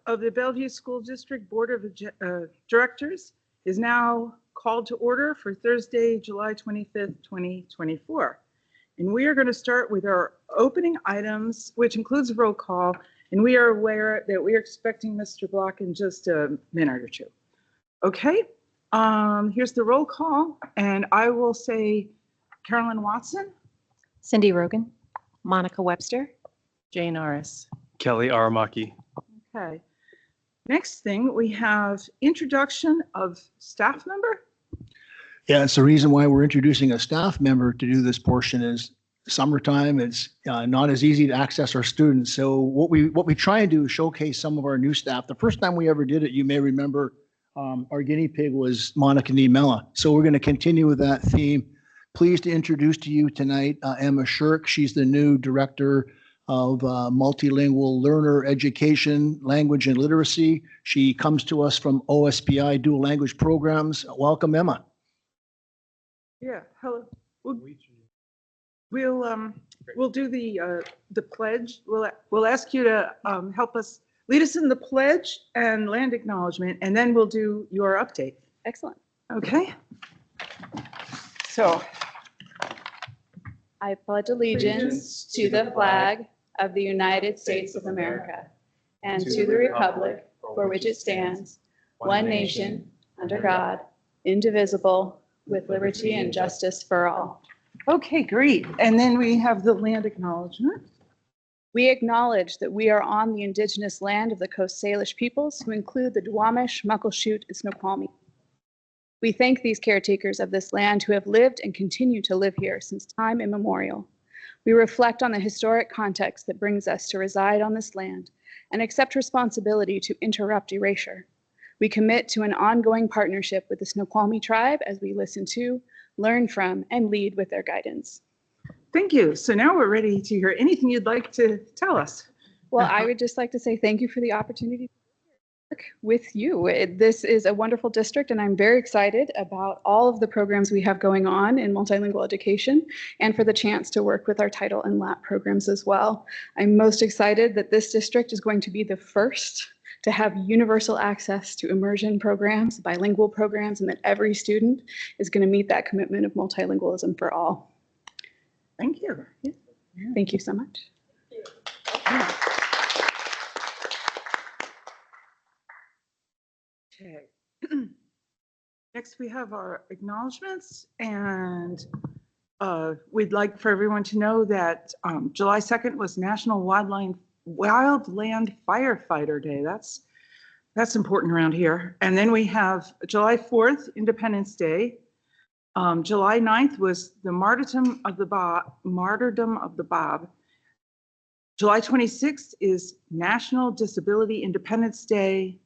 of the Bellevue School District Board of Directors is now called to order for Thursday, July 25th, 2024. And we are going to start with our opening items, which includes a roll call. And we are aware that we are expecting Mr. Block in just a minute or two. Okay, here's the roll call. And I will say Carolyn Watson, Cindy Rogan, Monica Webster, Jane Aris. Kelly Aramaki. Okay. Next thing, we have introduction of staff member. Yeah, it's the reason why we're introducing a staff member to do this portion is summertime. It's not as easy to access our students. So what we try and do is showcase some of our new staff. The first time we ever did it, you may remember, our guinea pig was Monica Niemela. So we're going to continue with that theme. Pleased to introduce to you tonight Emma Shirk. She's the new director of multilingual learner education, language and literacy. She comes to us from OSPI dual language programs. Welcome, Emma. Yeah, hello. We'll do the pledge. We'll ask you to help us lead us in the pledge and land acknowledgement, and then we'll do your update. excellent. Okay. So I pledge allegiance to the flag of the United States of America and to the republic for which it stands, one nation, under God, indivisible, with liberty and justice for all. okay, great. And then we have the land acknowledgement. We acknowledge that we are on the indigenous land of the Coast Salish peoples, who include the Duwamish, Muckleshoot, and Snoqualmie. We thank these caretakers of this land who have lived and continue to live here since time immemorial. We reflect on the historic context that brings us to reside on this land and accept responsibility to interrupt erasure. We commit to an ongoing partnership with the Snoqualmie tribe as we listen to, learn from, and lead with their guidance. Thank you. So now we're ready to hear anything you'd like to tell us. Well, I would just like to say thank you for the opportunity to work with you. This is a wonderful district, and I'm very excited about all of the programs we have going on in multilingual education and for the chance to work with our title and LAP programs as well. I'm most excited that this district is going to be the first to have universal access to immersion programs, bilingual programs, and that every student is going to meet that commitment of multilingualism for all. Thank you. Thank you so much. Okay. Next, we have our acknowledgements, and we'd like for everyone to know that July 2nd was National Wildland Firefighter Day. That's important around here. And then we have July 4th, Independence Day. July 9th was the Martyrdom of the Bob. July 26th is National Disability Independence Day.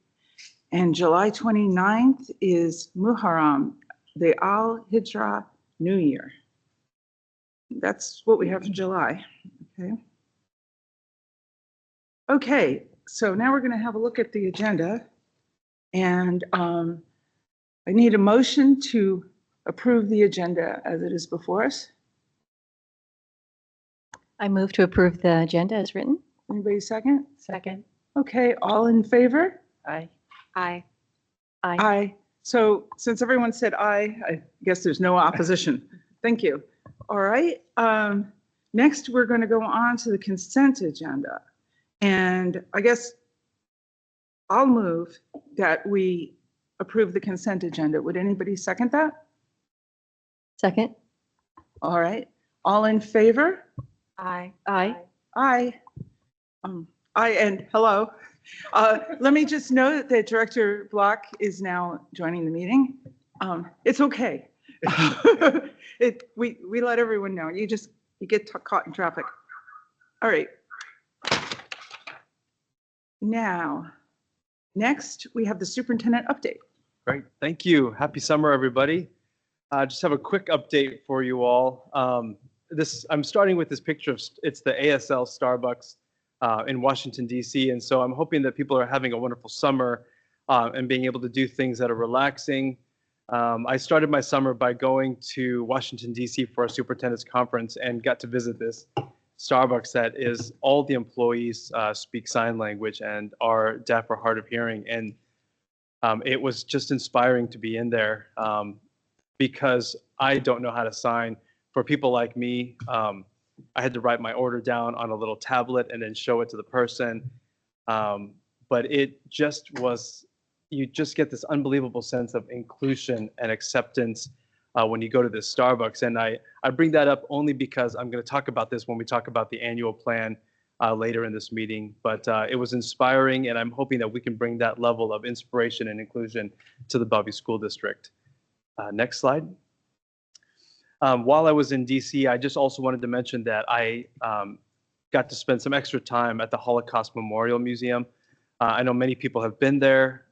And July 29th is Muharram, the Al-Hijra New Year. That's what we have for July. Okay. Okay, so now we're going to have a look at the agenda. And I need a motion to approve the agenda as it is before us. I move to approve the agenda as written. Anybody second? Second. Okay, all in favor? Aye. Aye. Aye. Aye. So since everyone said aye, I guess there's no opposition. Thank you. All right. Next, we're going to go on to the consent agenda. And I guess I'll move that we approve the consent agenda. Would anybody second that? Second. All right. All in favor? Aye. Aye. Aye. Aye and hello. Let me just note that Director Block is now joining the meeting. It's okay. We let everyone know. You get caught in traffic. All right. Now, next we have the superintendent update. Great, thank you. Happy summer, everybody. Just have a quick update for you all. I'm starting with this picture of, it's the ASL Starbucks in Washington, D.C. And so I'm hoping that people are having a wonderful summer and being able to do things that are relaxing. I started my summer by going to Washington, D.C. for a superintendent's conference and got to visit this. Starbucks that is all the employees speak sign language and are deaf or hard of hearing. And it was just inspiring to be in there because I don't know how to sign. For people like me, I had to write my order down on a little tablet and then show it to the person. But it just was, you just get this unbelievable sense of inclusion and acceptance when you go to this Starbucks. And I bring that up only because I'm going to talk about this when we talk about the annual plan later in this meeting. But it was inspiring, and I'm hoping that we can bring that level of inspiration and inclusion to the Bellevue School District. Next slide. While I was in DC, I just also wanted to mention that I got to spend some extra time at the Holocaust Memorial Museum. I know many people have been there,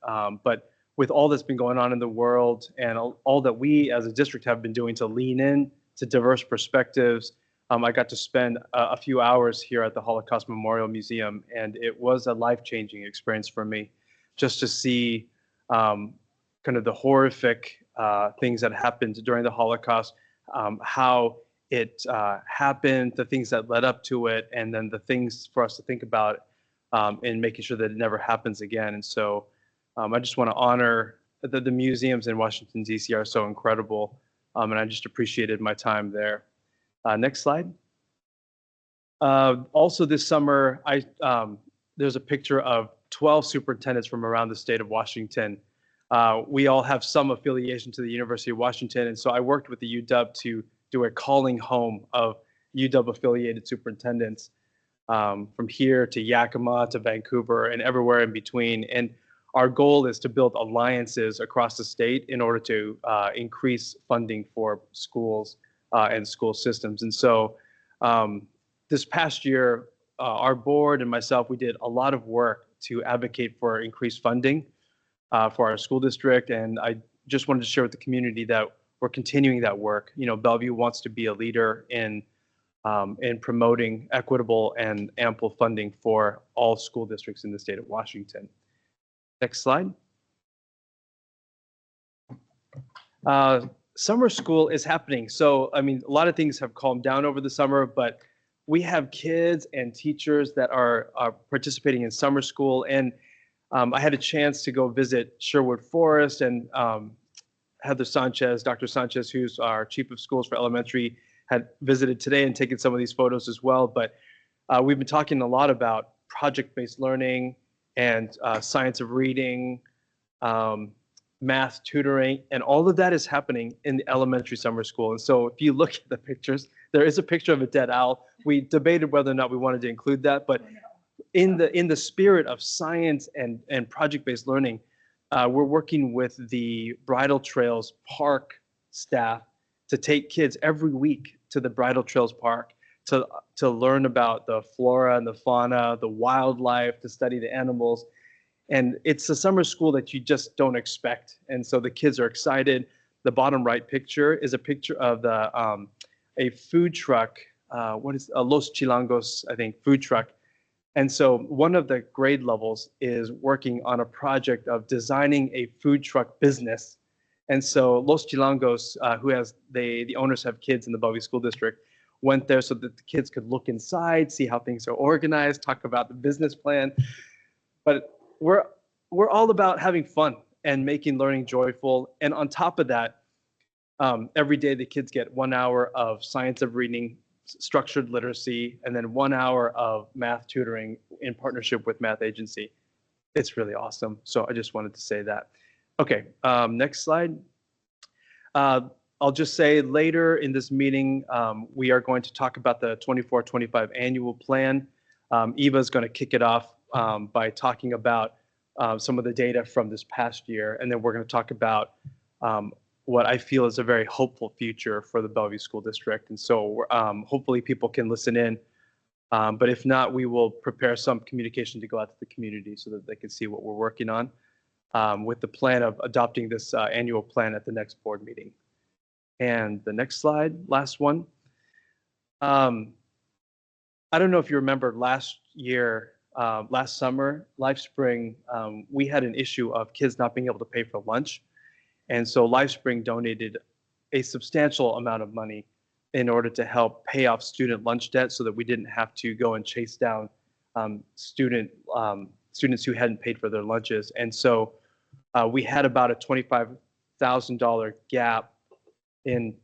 but with all that's been going on in the world and all that we as a district have been doing to lean in to diverse perspectives, I got to spend a few hours here at the Holocaust Memorial Museum, and it was a life-changing experience for me just to see kind of the horrific things that happened during the Holocaust, how it happened, the things that led up to it, and then the things for us to think about in making sure that it never happens again. And so I just want to honor that the museums in Washington, D.C. are so incredible, and I just appreciated my time there. Next slide. Also this summer, there's a picture of 12 superintendents from around the state of Washington. We all have some affiliation to the University of Washington, and so I worked with the UW to do a calling home of UW-affiliated superintendents from here to Yakima to Vancouver and everywhere in between. And our goal is to build alliances across the state in order to increase funding for schools and school systems. And so this past year, our board and myself, we did a lot of work to advocate for increased funding for our school district. And I just wanted to share with the community that we're continuing that work. You know, Bellevue wants to be a leader in promoting equitable and ample funding for all school districts in the state of Washington. Next slide. Summer school is happening. So, I mean, a lot of things have calmed down over the summer, but we have kids and teachers that are participating in summer school. And I had a chance to go visit Sherwood Forest, and Heather Sanchez, Dr. Sanchez, who's our chief of schools for elementary, had visited today and taken some of these photos as well. But we've been talking a lot about project-based learning and science of reading, math tutoring, and all of that is happening in the elementary summer school. And so if you look at the pictures, there is a picture of a dead owl. We debated whether or not we wanted to include that, but in the spirit of science and project-based learning, we're working with the Bridle Trails Park staff to take kids every week to the Bridle Trails Park to learn about the flora and the fauna, the wildlife, to study the animals. And it's a summer school that you just don't expect. And so the kids are excited. The bottom right picture is a picture of a food truck, what is Los Chilangos, I think, food truck. And so one of the grade levels is working on a project of designing a food truck business. And so Los Chilangos, the owners have kids in the Bellevue School District, went there so that the kids could look inside, see how things are organized, talk about the business plan. But we're all about having fun and making learning joyful. And on top of that, every day the kids get 1 hour of science of reading, structured literacy, and then 1 hour of math tutoring in partnership with Math Agency. It's really awesome. So I just wanted to say that. Okay, next slide. I'll just say later in this meeting, we are going to talk about the 24-25 annual plan. Eva is going to kick it off by talking about some of the data from this past year, and then we're going to talk about what I feel is a very hopeful future for the Bellevue School District. And so hopefully people can listen in, but if not, we will prepare some communication to go out to the community so that they can see what we're working on with the plan of adopting this annual plan at the next board meeting. And the next slide, last one. I don't know if you remember last year, last summer, LifeSpring, we had an issue of kids not being able to pay for lunch. And so LifeSpring donated a substantial amount of money in order to help pay off student lunch debt so that we didn't have to go and chase down students who hadn't paid for their lunches. And so we had about a $25,000 gap in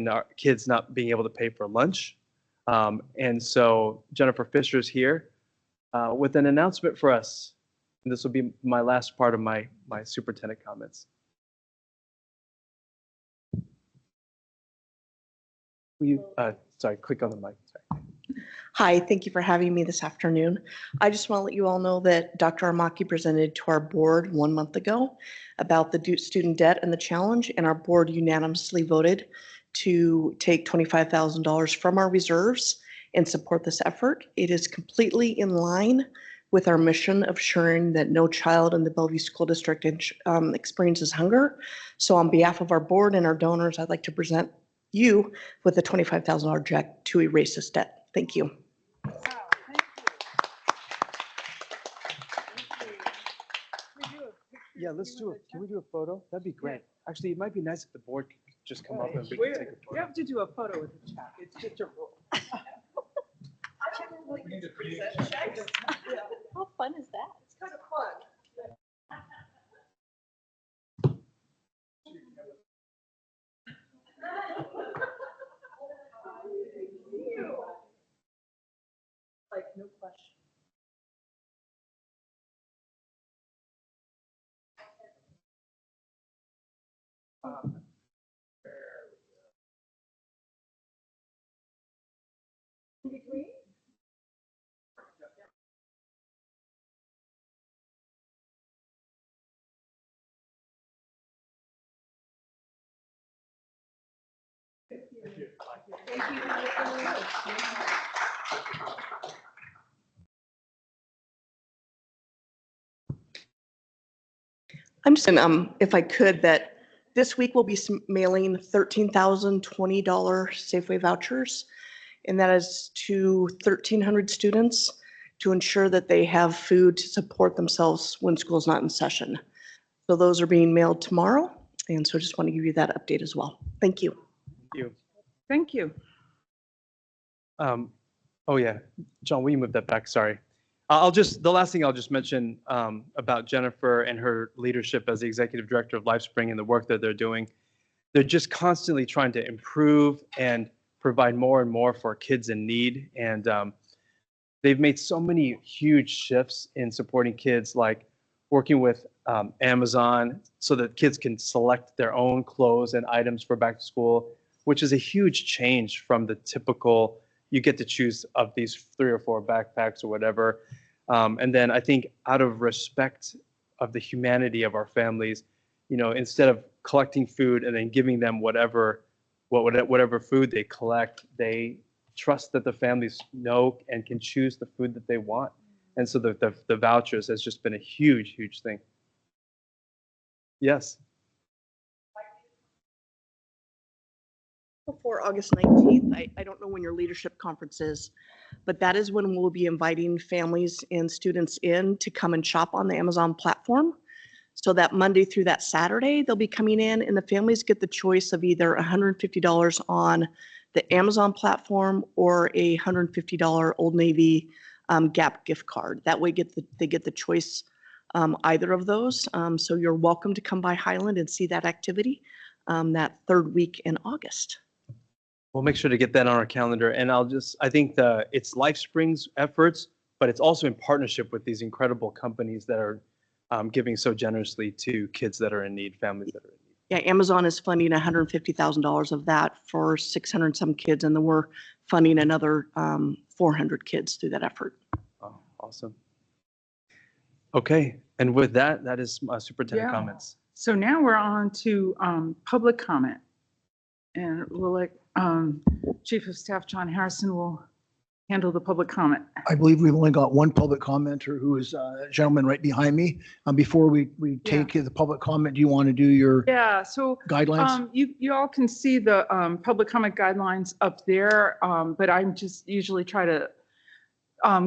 our kids not being able to pay for lunch. And so Jennifer Fisher is here with an announcement for us. And this will be my last part of my superintendent comments. Will you, sorry, click on the mic. Sorry. Hi, thank you for having me this afternoon. I just want to let you all know that Dr. Armaki presented to our board 1 month ago about the student debt and the challenge, and our board unanimously voted to take $25,000 from our reserves and support this effort. It is completely in line with our mission of ensuring that no child in the Bellevue School District experiences hunger. So on behalf of our board and our donors, I'd like to present you with a $25,000 check to erase this debt. Thank you. Yeah, let's do it. Can we do a photo? That'd be great. Actually, it might be nice if the board could just come up and we can take a You photo. have to do a photo with the check. It's just a rule. How fun is that? It's kind of fun. Like, no question. I'm just, if I could, that this week we'll be mailing $13,020 Safeway vouchers. And that is to 1,300 students to ensure that they have food to support themselves when school's not in session. So those are being mailed tomorrow. And so I just want to give you that update as well. Thank you. Thank you. Thank you. Oh yeah, John, will you move that back? Sorry. The last thing I'll just mention about Jennifer and her leadership as the executive director of LifeSpring and the work that they're doing. They're just constantly trying to improve and provide more and more for kids in need. And they've made so many huge shifts in supporting kids, like working with Amazon so that kids can select their own clothes and items for back to school, which is a huge change from the typical, you get to choose of these 3 or 4 backpacks or whatever. And then I think out of respect of the humanity of our families, you know, instead of collecting food and then giving them whatever food they collect, they trust that the families know and can choose the food that they want. And so the vouchers has just been a huge, huge thing. Yes. Before August 19th, I don't know when your leadership conference is, but that is when we'll be inviting families and students in to come and shop on the Amazon platform. So that Monday through that Saturday, they'll be coming in and the families get the choice of either $150 on the Amazon platform or a $150 Old Navy Gap gift card. That way they get the choice either of those. So you're welcome to come by Highland and see that activity that 3rd week in August. We'll make sure to get that on our calendar. And I think it's LifeSpring's efforts, but it's also in partnership with these incredible companies that are giving so generously to kids that are in need, families that are in need. Yeah, Amazon is funding $150,000 of that for 600 some kids, and then we're funding another 400 kids through that effort. Oh, awesome. Okay, and with that, that is my superintendent Yeah. comments. So now we're on to public comment. And we'll let Chief of Staff John Harrison will handle the public comment. I believe we've only got one public commenter who is a gentleman right behind me. Before we take the public comment, do you want to do your Yeah, so guidelines? you all can see the public comment guidelines up there, but I'm just usually try to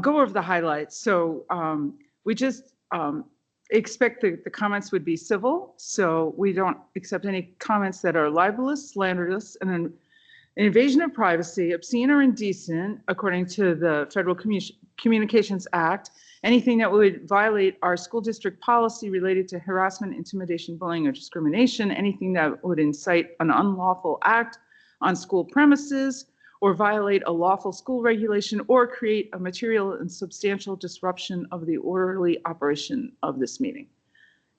go over the highlights. So we just expect the comments would be civil. So we don't accept any comments that are libelous, slanderous, and then An invasion of privacy, obscene or indecent, according to the Federal Communications Act, anything that would violate our school district policy related to harassment, intimidation, bullying, or discrimination, anything that would incite an unlawful act on school premises, or violate a lawful school regulation, or create a material and substantial disruption of the orderly operation of this meeting.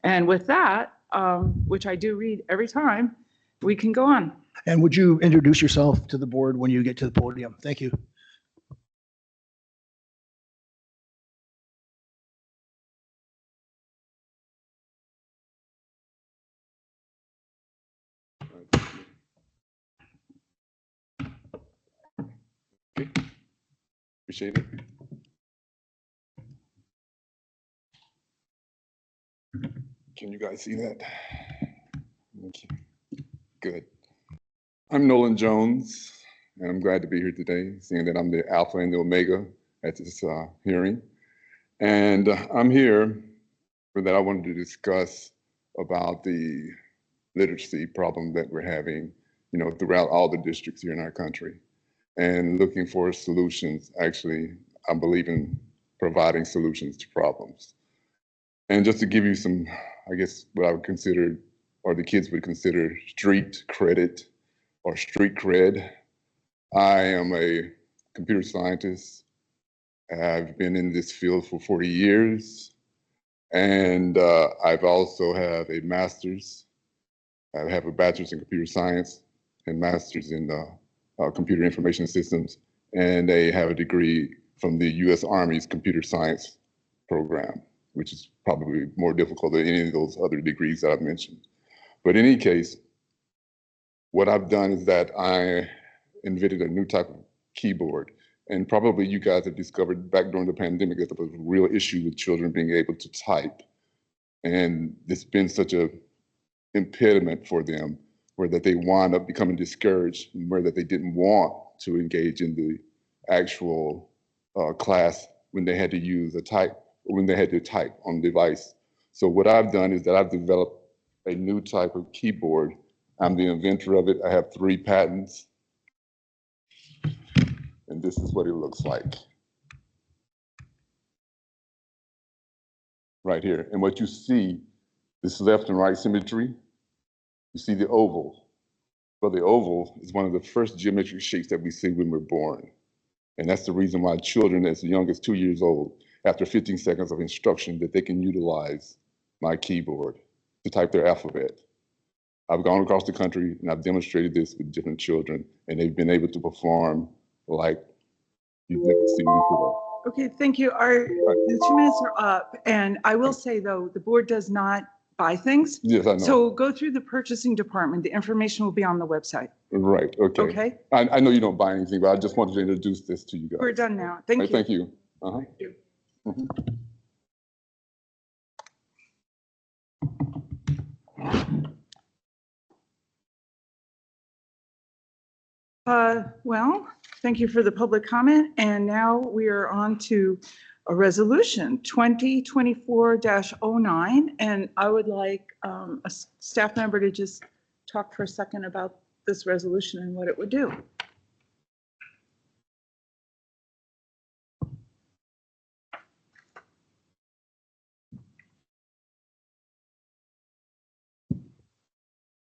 And with that, which I do read every time, we can go on. And would you introduce yourself to the board when you get to the podium? Thank you. Okay. Appreciate it. Can you guys see that? Thank you. Good. I'm Nolan Jones, and I'm glad to be here today, seeing that I'm the Alpha and the Omega at this hearing. And I'm here for that I wanted to discuss about the literacy problem that we're having, throughout all the districts here in our country, and looking for solutions. Actually, I believe in providing solutions to problems. And just to give you some, I guess, what I would consider, or the kids would consider, street credit or street cred. I am a computer scientist. I've been in this field for 40 years. And I've also have a master's. I have a bachelor's in computer science and master's in computer information systems. And I have a degree from the U.S. Army's computer science program, which is probably more difficult than any of those other degrees that I've mentioned. But in any case, what I've done is that I invented a new type of keyboard. And probably you guys have discovered back during the pandemic that there was a real issue with children being able to type. And it's been such a impediment for them, where that they wind up becoming discouraged, where that they didn't want to engage in the actual class when they had to when they had to type on the device. So what I've done is that I've developed a new type of keyboard. I'm the inventor of it. I have 3 patents. And this is what it looks like. Right here. And what you see, this left and right symmetry, you see the oval. Well, the oval is one of the first geometric shapes that we see when we're born. And that's the reason why children as young as 2 years old, after 15 seconds of instruction, that they can utilize my keyboard to type their alphabet. I've gone across the country and I've demonstrated this with different children, and they've been able to perform like you've never seen before. Okay, thank you. The 2 minutes are up, and I will say, though, the board does not buy things. Yes, I know. So go through the purchasing department. The information will be on the website. Right, okay. Okay? I know you don't buy anything, but I just wanted to introduce this to you guys. We're done now. Thank you. Thank you. Uh-huh. Thank you. Mhm. Well, thank you for the public comment. And now we are on to a resolution 2024-09. And I would like a staff member to just talk for a second about this resolution and what it would do.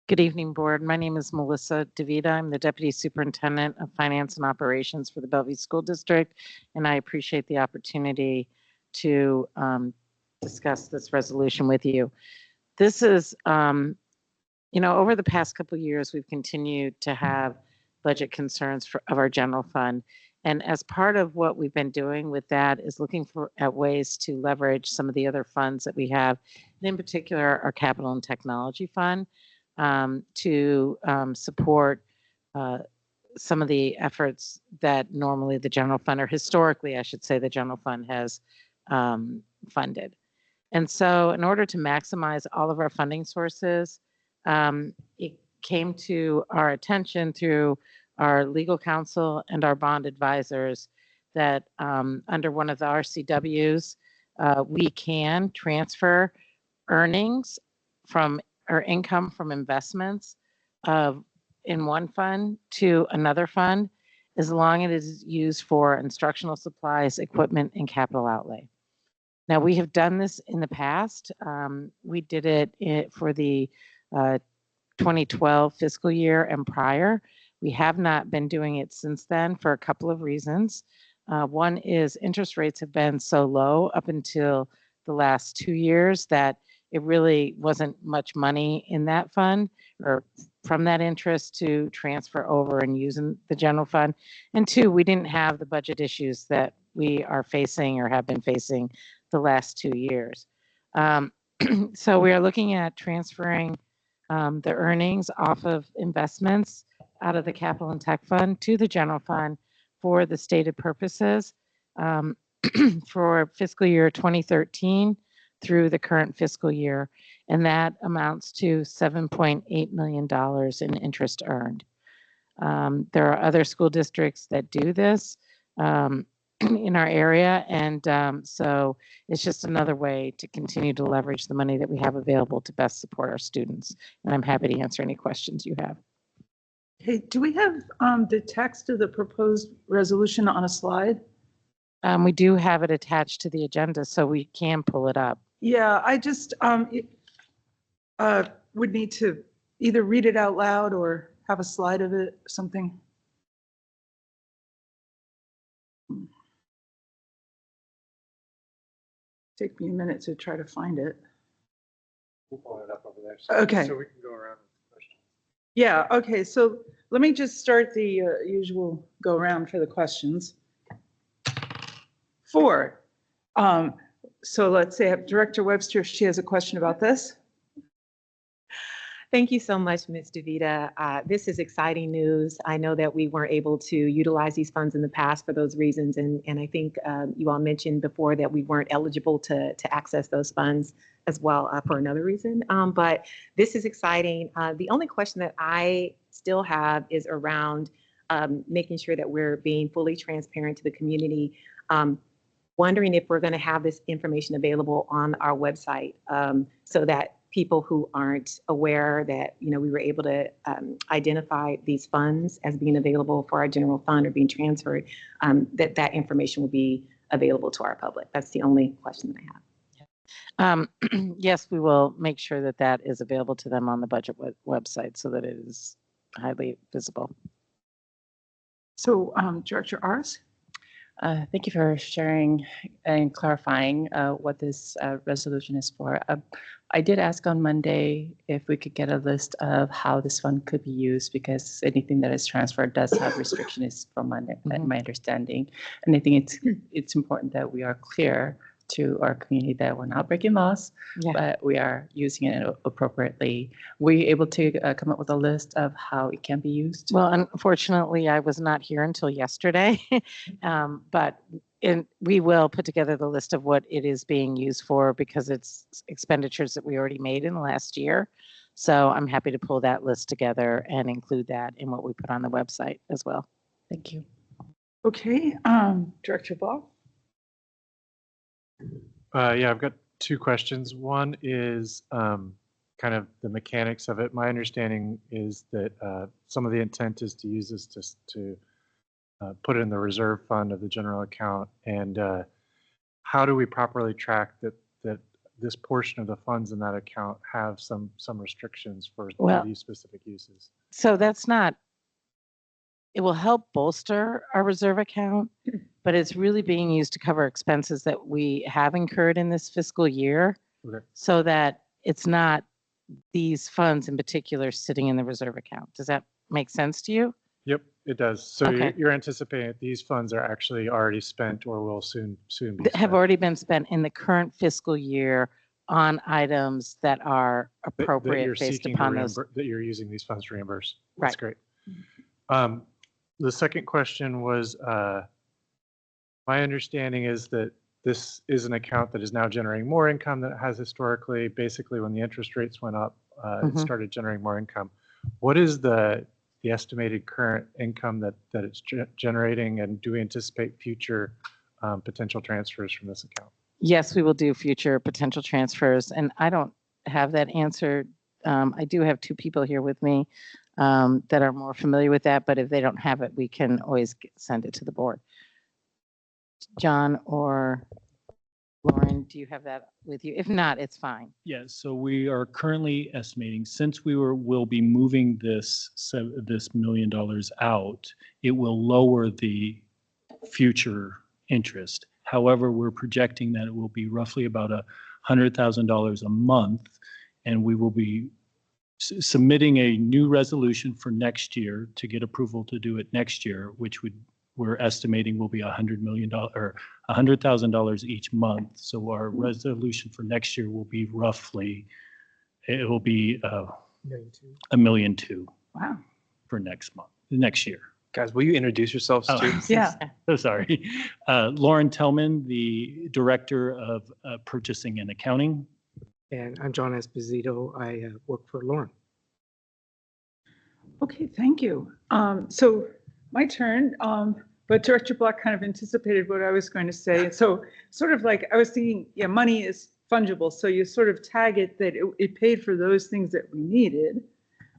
Good evening, Board. My name is Melissa DeVita. I'm the Deputy Superintendent of Finance and Operations for the Bellevue School District, and I appreciate the opportunity to discuss this resolution with you. This is, over the past couple of years, we've continued to have budget concerns of our general fund. And as part of what we've been doing with that is looking at ways to leverage some of the other funds that we have, and in particular, our Capital and Technology Fund, to support some of the efforts that normally the general fund, or historically, I should say, the general fund has funded. And so in order to maximize all of our funding sources, it came to our attention through our legal counsel and our bond advisors that under one of the RCWs, we can transfer earnings from or income from investments of in one fund to another fund as long as it is used for instructional supplies, equipment, and capital outlay. Now, we have done this in the past. We did it for the 2012 fiscal year and prior. We have not been doing it since then for a couple of reasons. One is interest rates have been so low up until the last 2 years that it really wasn't much money in that fund or from that interest to transfer over and use in the general fund. And two, we didn't have the budget issues that we are facing or have been facing the last 2 years. So we are looking at transferring the earnings off of investments out of the capital and tech fund to the general fund for the stated purposes for fiscal year 2013 through the current fiscal year, and that amounts to $7.8 million in interest earned. There are other school districts that do this in our area, and so it's just another way to continue to leverage the money that we have available to best support our students. And I'm happy to answer any questions you have. Hey, do we have the text of the proposed resolution on a slide? We do have it attached to the agenda, so we can pull it up. Yeah, I just would need to either read it out loud or have a slide of it, something. Take me a minute to try to find it. We'll pull it up over there. So, Okay. So we can go around with questions. Yeah, okay, so let me just start the usual go around for the questions. 4. So let's say Director Webster, she has a question about this. Thank you so much, Ms. DeVita. This is exciting news. I know that we weren't able to utilize these funds in the past for those reasons, and I think you all mentioned before that we weren't eligible to access those funds as well for another reason. But this is exciting. The only question that I still have is around making sure that we're being fully transparent to the community. Wondering if we're going to have this information available on our website so that people who aren't aware that, you know, we were able to identify these funds as being available for our general fund or being transferred, that information will be available to our public. That's the only question that I have. Yes, we will make sure that that is available to them on the budget website so that it is highly visible. So Director Ars? Thank you for sharing and clarifying what this resolution is for. I did ask on Monday if we could get a list of how this fund could be used, because anything that is transferred does have restrictions from my understanding. And I think it's important that we are clear to our community that we're not breaking laws, but we are using it appropriately. Were you able to come up with a list of how it can be used? Well, unfortunately, I was not here until yesterday, but we will put together the list of what it is being used for, because it's expenditures that we already made in the last year. So I'm happy to pull that list together and include that in what we put on the website as well. Thank you. Okay, Director Ball? Yeah, I've got 2 questions. One is kind of the mechanics of it. My understanding is that some of the intent is to use this to put it in the reserve fund of the general account. And how do we properly track that this portion of the funds in that account have some restrictions for these specific uses? So that's not, it will help bolster our reserve account, but it's really being used to cover expenses that we have incurred in this fiscal year, so that it's not these funds in particular sitting in the reserve account. Does that make sense to you? Yep, it does. So Okay. you're anticipating that these funds are actually already spent or will soon be spent. Have already been spent in the current fiscal year on items that are that appropriate you're based seeking upon to those. that you're using these funds to reimburse. Right. That's great. The second question was, my understanding is that this is an account that is now generating more income than it has historically. Basically, when the interest rates went up, it started generating more income. What is the estimated current income that it's generating, and do we anticipate future potential transfers from this account? Yes, we will do future potential transfers, and I don't have that answer. I do have 2 people here with me that are more familiar with that, but if they don't have it, we can always send it to the board. John or Lauren, do you have that with you? If not, it's fine. Yes, so we are currently estimating, since will be moving this $1 million out, it will lower the future interest. However, we're projecting that it will be roughly about $100,000 a month, and we will be submitting a new resolution for next year to get approval to do it next year, which we're estimating will be $100 million or $100,000 each month. So our resolution for next year will be roughly, it will be $1.2 million Wow. for next year. Guys, will you introduce yourselves Oh. too? Yeah. So sorry. Lauren Tellman, the Director of Purchasing and Accounting. And I'm John Esposito. I work for Lauren. Okay, thank you. So my turn, but Director Block kind of anticipated what I was going to say. So sort of like I was thinking, yeah, money is fungible. So you sort of tag it that it paid for those things that we needed,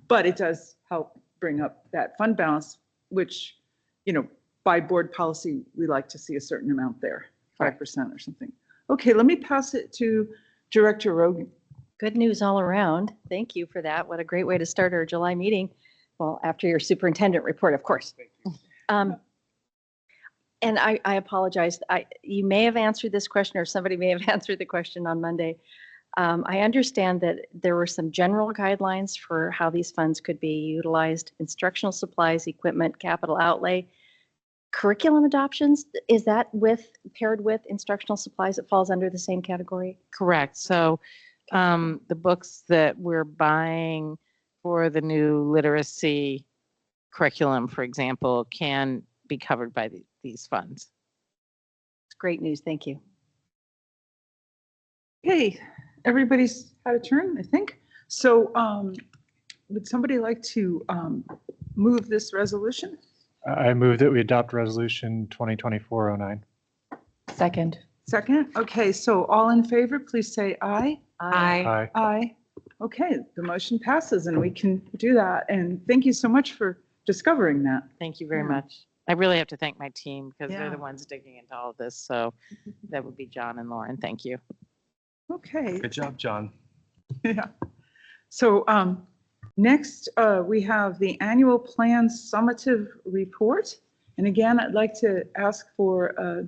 but it does help bring up that fund balance, which, you know, by board policy, we like to see a certain amount there, 5% or something. Okay, let me pass it to Director Rogan. Good news all around. Thank you for that. What a great way to start our July meeting. Well, after your superintendent report, of course. And I apologize. You may have answered this question, or somebody may have answered the question on Monday. I understand that there were some general guidelines for how these funds could be utilized: instructional supplies, equipment, capital outlay. Curriculum adoptions, is that paired with instructional supplies? It falls under the same category? Correct. So the books that we're buying for the new literacy curriculum, for example, can be covered by these funds. It's great news. Thank you. Okay, everybody's had a turn, I think. So would somebody like to move this resolution? I move that we adopt resolution 2024-09. Second. Second? Okay, so all in favor, please say aye. Aye. Aye. Okay, the motion passes and we can do that. And thank you so much for discovering that. Thank you very Yeah. much. I really have to thank my team because they're Yeah. the ones digging into all of this. So that would be John and Lauren. Thank you. Okay. Good job, John. Yeah. So next, we have the annual plan summative report. And again, I'd like to ask for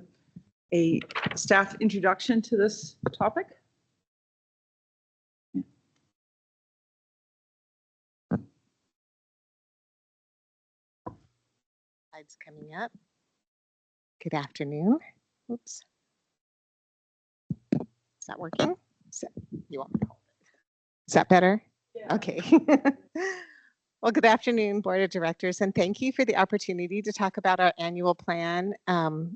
a staff introduction to this topic. Slides coming up. Good afternoon. Oops. Is that working? You want me to hold it? Is that better? Yeah. Okay. Well, good afternoon, Board of Directors, and thank you for the opportunity to talk about our annual plan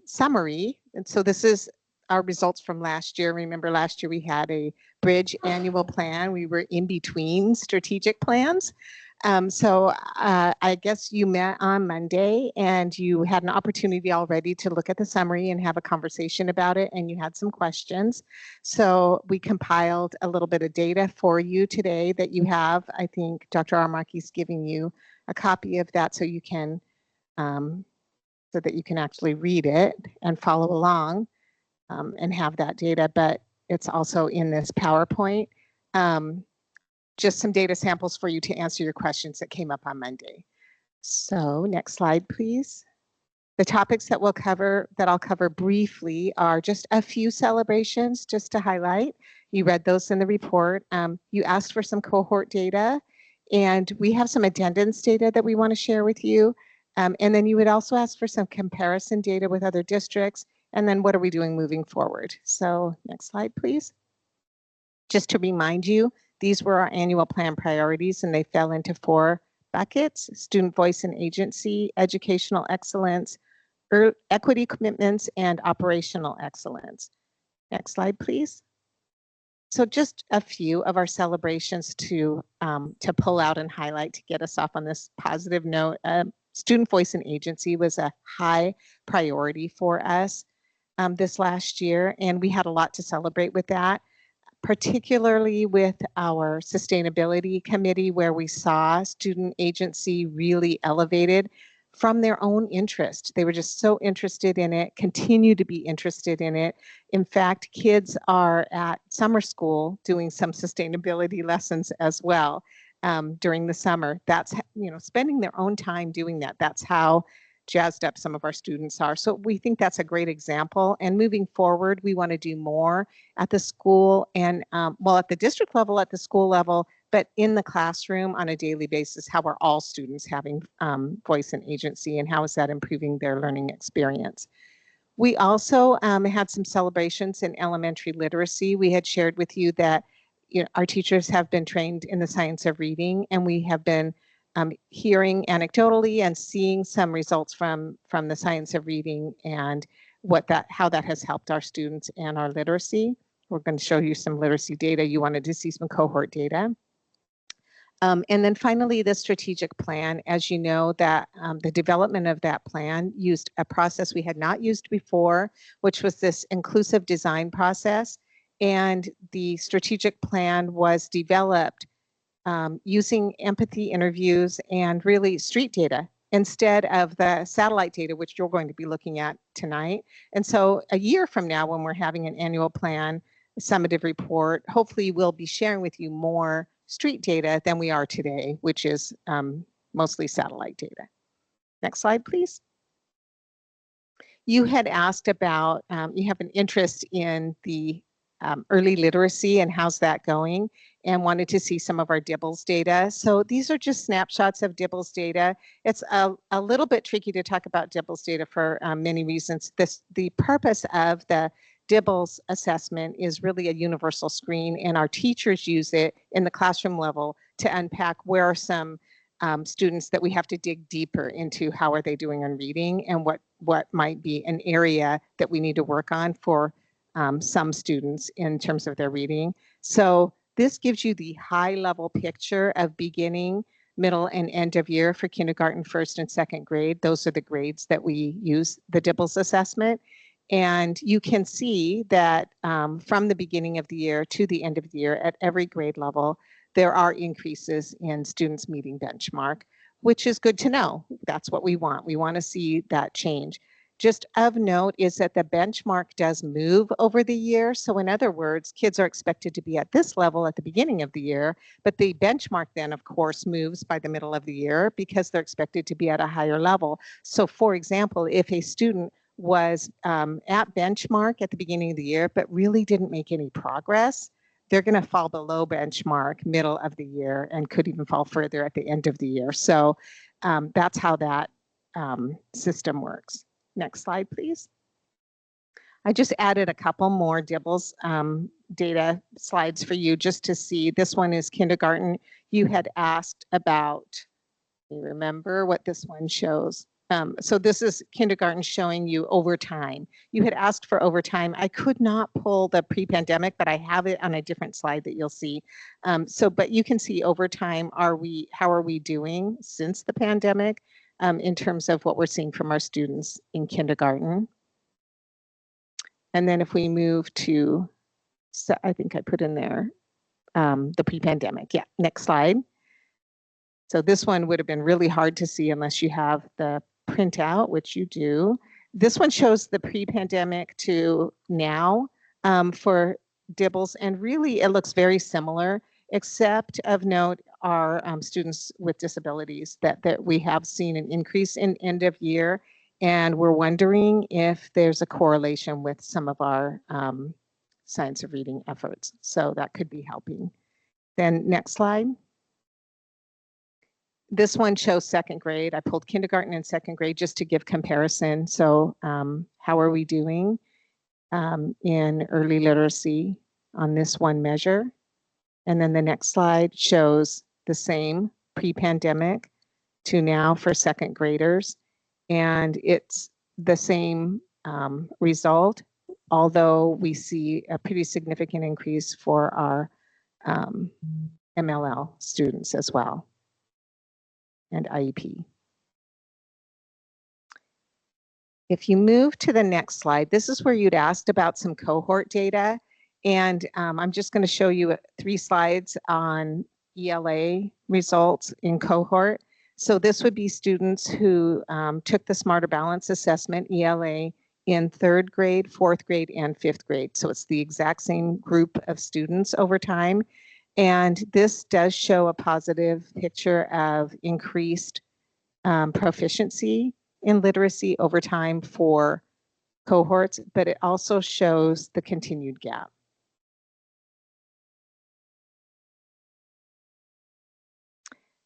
summary. And so this is our results from last year. Remember, last year we had a bridge annual plan. We were in between strategic plans. So I guess you met on Monday and you had an opportunity already to look at the summary and have a conversation about it, and you had some questions. So we compiled a little bit of data for you today that you have. I think Dr. Armaki's giving you a copy of that so you can so that you can actually read it and follow along and have that data, but it's also in this PowerPoint. Just some data samples for you to answer your questions that came up on Monday. So next slide, please. The topics that I'll cover briefly are just a few celebrations just to highlight. You read those in the report. You asked for some cohort data, and we have some attendance data that we want to share with you. And then you would also ask for some comparison data with other districts. And then what are we doing moving forward? So next slide, please. Just to remind you, these were our annual plan priorities, and they fell into 4 buckets: student voice and agency, educational excellence, equity commitments, and operational excellence. Next slide, please. So just a few of our celebrations to pull out and highlight to get us off on this positive note. Student voice and agency was a high priority for us this last year, and we had a lot to celebrate with that. particularly with our sustainability committee, where we saw student agency really elevated from their own interest. They were just so interested in it, continue to be interested in it. In fact, kids are at summer school doing some sustainability lessons as well during the summer. That's, spending their own time doing that. That's how jazzed up some of our students are. So we think that's a great example. And moving forward, we want to do more at the school and, at the district level, at the school level, but in the classroom on a daily basis. How are all students having voice and agency, and how is that improving their learning experience? We also had some celebrations in elementary literacy. We had shared with you that our teachers have been trained in the science of reading, and we have been hearing anecdotally and seeing some results from the science of reading and how that has helped our students and our literacy. We're going to show you some literacy data. You wanted to see some cohort data. And then finally, the strategic plan. As you know, that the development of that plan used a process we had not used before, which was this inclusive design process. And the strategic plan was developed using empathy interviews and really street data instead of the satellite data, which you're going to be looking at tonight. And so a year from now, when we're having an annual plan, a summative report, hopefully we'll be sharing with you more street data than we are today, which is mostly satellite data. Next slide, please. You had asked about, you have an interest in the early literacy and how's that going, and wanted to see some of our DIBELS data. So these are just snapshots of DIBELS data. It's a little bit tricky to talk about DIBELS data for many reasons. The purpose of the DIBELS assessment is really a universal screen, and our teachers use it in the classroom level to unpack where are some students that we have to dig deeper into how are they doing on reading, and what might be an area that we need to work on for some students in terms of their reading. So this gives you the high level picture of beginning, middle, and end of year for kindergarten, first and second grade. Those are the grades that we use the DIBELS assessment. And you can see that from the beginning of the year to the end of the year at every grade level, there are increases in students meeting benchmark, which is good to know. That's what we want. We want to see that change. Just of note is that the benchmark does move over the year. So in other words, kids are expected to be at this level at the beginning of the year, but the benchmark then of course moves by the middle of the year because they're expected to be at a higher level. So for example, if a student was at benchmark at the beginning of the year, but really didn't make any progress, they're going to fall below benchmark middle of the year and could even fall further at the end of the year. So that's how that system works. Next slide, please. I just added a couple more DIBELS data slides for you just to see. This one is kindergarten. You had asked about, you remember what this one shows. So this is kindergarten showing you over time. You had asked for over time. I could not pull the pre-pandemic, but I have it on a different slide that you'll see. But you can see over time, how are we doing since the pandemic in terms of what we're seeing from our students in kindergarten. And then if we move to, so I think I put in there the pre-pandemic. Yeah, next slide. So this one would have been really hard to see unless you have the printout, which you do. This one shows the pre-pandemic to now for DIBELS, and really it looks very similar, except of note are students with disabilities that we have seen an increase in end of year, and we're wondering if there's a correlation with some of our science of reading efforts. So that could be helping. Then next slide. This one shows second grade. I pulled kindergarten and second grade just to give comparison. So how are we doing in early literacy on this one measure? And then the next slide shows the same pre-pandemic to now for second graders. And it's the same result, although we see a pretty significant increase for our MLL students as well, and IEP. If you move to the next slide, this is where you'd asked about some cohort data. And I'm just going to show you 3 slides on ELA results in cohort. So this would be students who took the Smarter Balance Assessment, ELA, in 3rd grade, 4th grade, and 5th grade. So it's the exact same group of students over time. And this does show a positive picture of increased proficiency in literacy over time for cohorts, but it also shows the continued gap.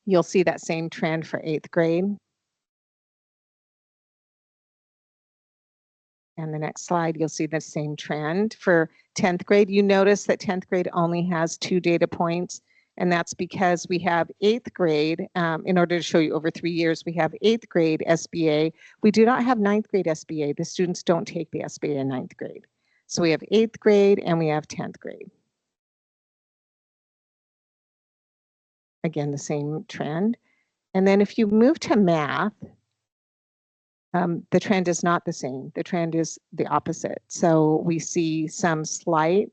You'll see that same trend for 8th grade. And the next slide, you'll see the same trend for 10th grade. You notice that 10th grade only has 2 data points, and that's because we have 8th grade. In order to show you over 3 years, we have 8th grade SBA. We do not have 9th grade SBA. The students don't take the SBA in 9th grade. So we have 8th grade and we have 10th grade. Again, the same trend. And then if you move to math, the trend is not the same. The trend is the opposite. So we see some slight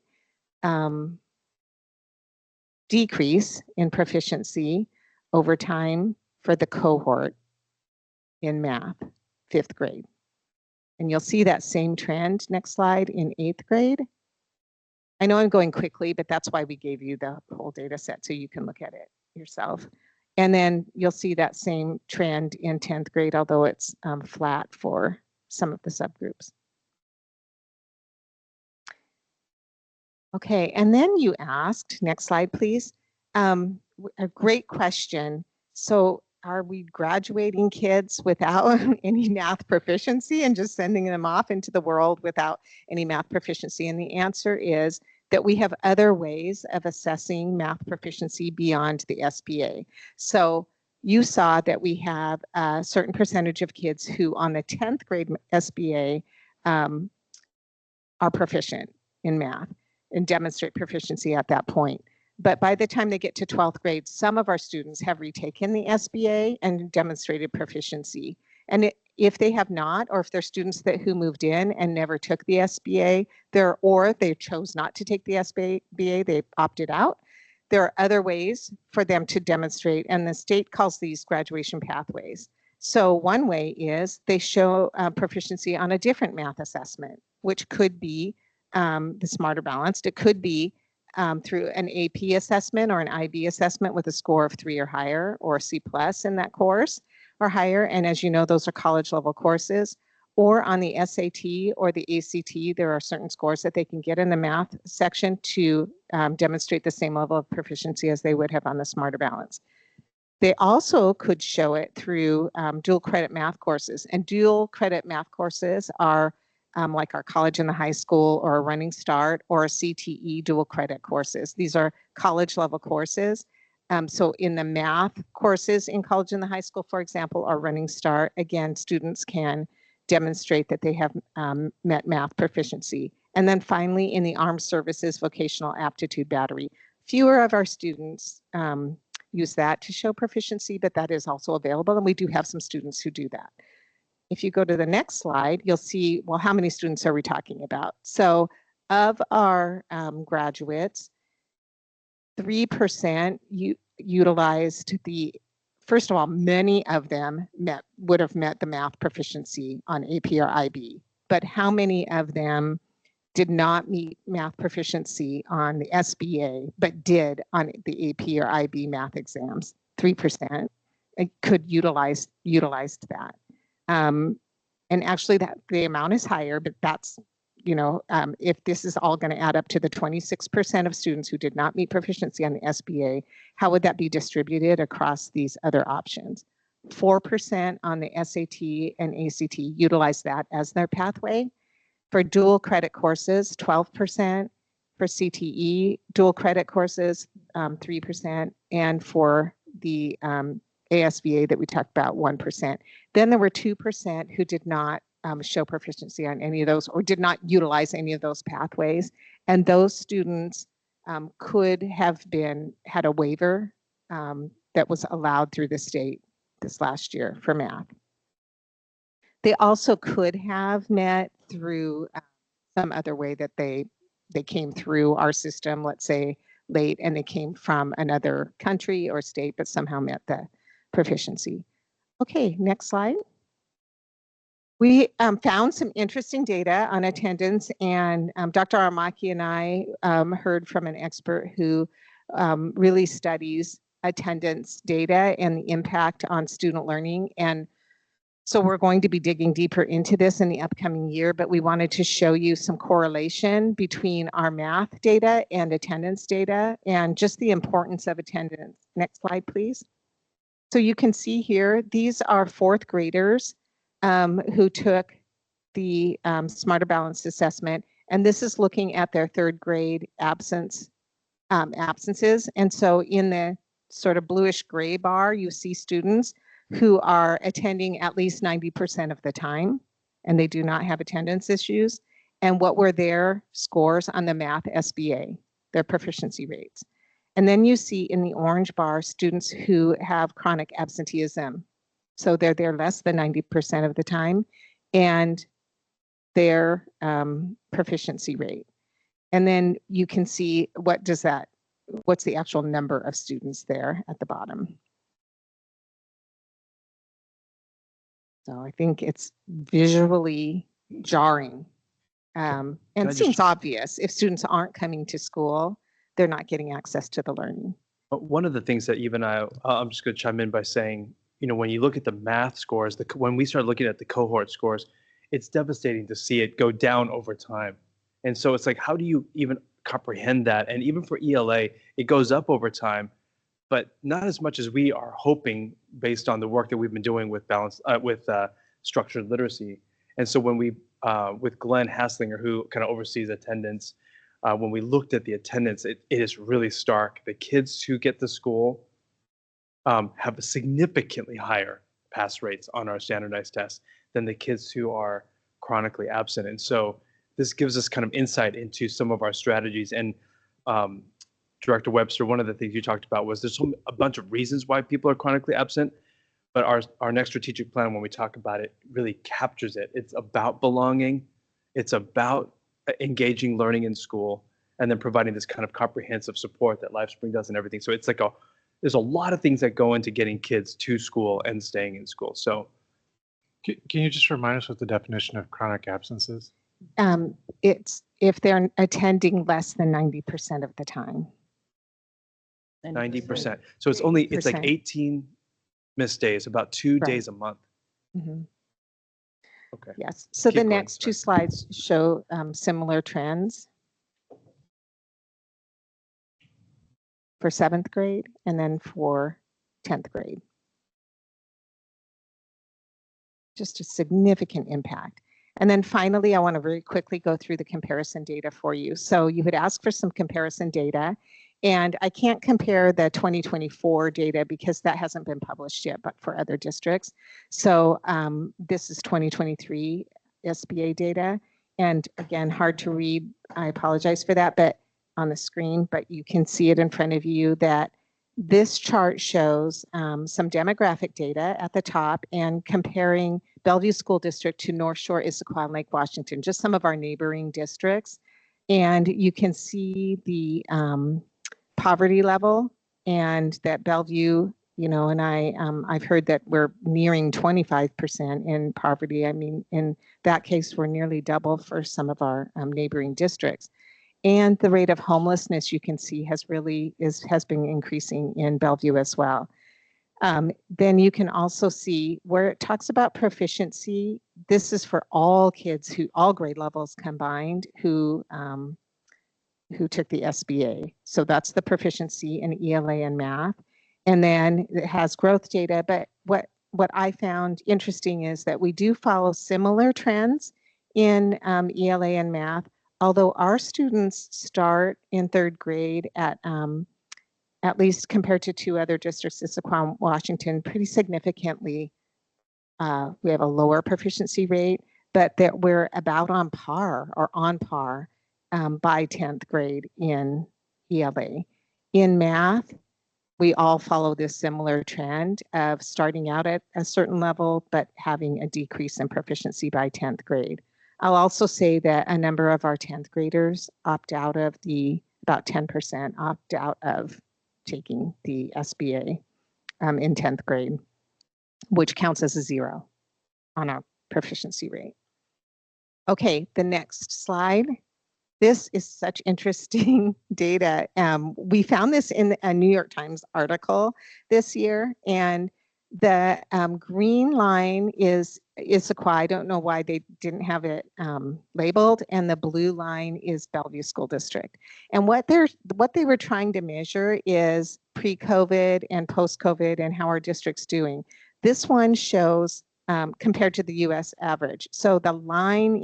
decrease in proficiency over time for the cohort in math, 5th grade. And you'll see that same trend, next slide, in 8th grade. I know I'm going quickly, but that's why we gave you the whole data set so you can look at it yourself. And then you'll see that same trend in 10th grade, although it's flat for some of the subgroups. Okay, and then you asked, next slide, please, a great question. So are we graduating kids without any math proficiency and just sending them off into the world without any math proficiency? And the answer is that we have other ways of assessing math proficiency beyond the SBA. So you saw that we have a certain percentage of kids who on the 10th grade SBA are proficient in math and demonstrate proficiency at that point. But by the time they get to 12th grade, some of our students have retaken the SBA and demonstrated proficiency. And if they have not, or if they're students who moved in and never took the SBA, or they chose not to take the SBA, they opted out, there are other ways for them to demonstrate, and the state calls these graduation pathways. So one way is they show proficiency on a different math assessment, which could be the Smarter Balanced. It could be through an AP assessment or an IB assessment with a score of 3 or higher, or C+ in that course or higher. And as you know, those are college level courses. Or on the SAT or the ACT, there are certain scores that they can get in the math section to demonstrate the same level of proficiency as they would have on the Smarter Balance. They also could show it through dual credit math courses. And dual credit math courses are like our college and the high school, or a Running Start, or a CTE dual credit courses. These are college level courses. So in the math courses in college and the high school, for example, or Running Start, again, students can demonstrate that they have met math proficiency. And then finally, in the Armed Services Vocational Aptitude Battery, fewer of our students use that to show proficiency, but that is also available, and we do have some students who do that. If you go to the next slide, you'll see, well, how many students are we talking about? So of our graduates, 3% utilized the, first of all, many of them would have met the math proficiency on AP or IB, but how many of them did not meet math proficiency on the SBA, but did on the AP or IB math exams? 3% could utilize that. And actually the amount is higher, but that's, if this is all going to add up to the 26% of students who did not meet proficiency on the SBA, how would that be distributed across these other options? 4% on the SAT and ACT utilize that as their pathway. For dual credit courses, 12%. For CTE dual credit courses, 3%. And for the ASVA that we talked about, 1%. Then there were 2% who did not show proficiency on any of those, or did not utilize any of those pathways. And those students could have had a waiver that was allowed through the state this last year for math. They also could have met through some other way that they they came through our system, let's say late, and they came from another country or state, but somehow met the proficiency. Okay, next slide. We found some interesting data on attendance, and Dr. Armaki and I heard from an expert who really studies attendance data and the impact on student learning. And so we're going to be digging deeper into this in the upcoming year, but we wanted to show you some correlation between our math data and attendance data and just the importance of attendance. Next slide, please. So you can see here, these are fourth graders who took the Smarter Balanced Assessment, and this is looking at their third grade absences. And so in the sort of bluish gray bar, you see students who are attending at least 90% of the time, and they do not have attendance issues. And what were their scores on the math SBA, their proficiency rates. And then you see in the orange bar, students who have chronic absenteeism. So they're there less than 90% of the time, and their proficiency rate. And then you can see what's the actual number of students there at the bottom. So I think it's visually jarring. And it seems obvious. If students aren't coming to school, they're not getting access to the learning. One of the things that even I'm just going to chime in by saying, when you look at the math scores, when we start looking at the cohort scores, it's devastating to see it go down over time. And so it's like, how do you even comprehend that? And even for ELA, it goes up over time, but not as much as we are hoping based on the work that we've been doing with structured literacy. And so when we, with Glenn Hasslinger, who kind of oversees attendance, when we looked at the attendance, it is really stark. The kids who get to school have a significantly higher pass rates on our standardized tests than the kids who are chronically absent. And so this gives us kind of insight into some of our strategies. And Director Webster, one of the things you talked about was there's a bunch of reasons why people are chronically absent, but our next strategic plan, when we talk about it, really captures it. It's about belonging. It's about engaging learning in school, and then providing this kind of comprehensive support that LifeSpring does and everything. So it's like there's a lot of things that go into getting kids to school and staying in school. So can you just remind us what the definition of chronic absence is? It's if they're attending less than 90% of the time. 90%. So it's like 18 missed days, about 2 days a month. Mm-hmm. Okay. Yes. So the next two slides show similar trends for 7th grade and then for 10th grade. Just a significant impact. And then finally, I want to very quickly go through the comparison data for you. So you had asked for some comparison data, and I can't compare the 2024 data because that hasn't been published yet, but for other districts. So this is 2023 SBA data. And again, hard to read. I apologize for that, but on the screen, but you can see it in front of you that this chart shows some demographic data at the top and comparing Bellevue School District to North Shore, Issaquah, and Lake Washington, just some of our neighboring districts. And you can see the poverty level, and that Bellevue, and I've heard that we're nearing 25% in poverty. I mean, in that case, we're nearly double for some of our neighboring districts. And the rate of homelessness, you can see, has been increasing in Bellevue as well. Then you can also see where it talks about proficiency. This is for all kids all grade levels combined who took the SBA. So that's the proficiency in ELA and math. And then it has growth data. But what I found interesting is that we do follow similar trends in ELA and math, although our students start in 3rd grade at least compared to 2 other districts, Issaquah and Washington, pretty significantly. We have a lower proficiency rate, but that we're about on par by 10th grade in ELA. In math, we all follow this similar trend of starting out at a certain level, but having a decrease in proficiency by 10th grade. I'll also say that a number of our 10th graders opt out of about 10% opt out of taking the SBA in 10th grade, which counts as a 0 on our proficiency rate. Okay, the next slide. This is such interesting data. We found this in a New York Times article this year, and the green line is Issaquah. I don't know why they didn't have it labeled, and the blue line is Bellevue School District. And what they were trying to measure is pre-COVID and post-COVID and how our district's doing. This one shows compared to the U.S. average. So the line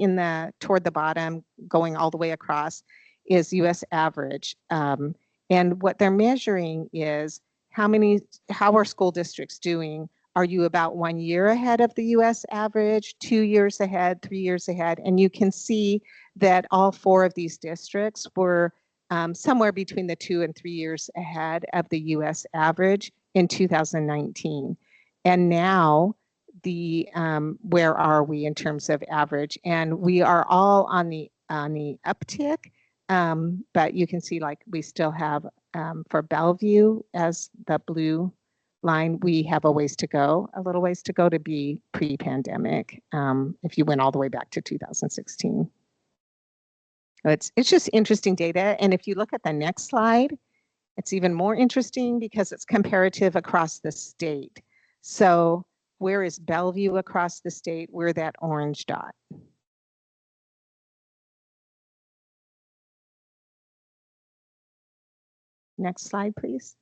toward the bottom going all the way across is U.S. average. And what they're measuring is how are school districts doing? Are you about 1 year ahead of the U.S. average, 2 years ahead, 3 years ahead? And you can see that all 4 of these districts were somewhere between the 2 and 3 years ahead of the U.S. average in 2019. And now where are we in terms of average? And we are all on the uptick, but you can see like we still have for Bellevue as the blue line, we have a ways to go, a little ways to go to be pre-pandemic if you went all the way back to 2016. It's just interesting data. And if you look at the next slide, it's even more interesting because it's comparative across the state. So where is Bellevue across the state? We're that orange dot. Next slide, please.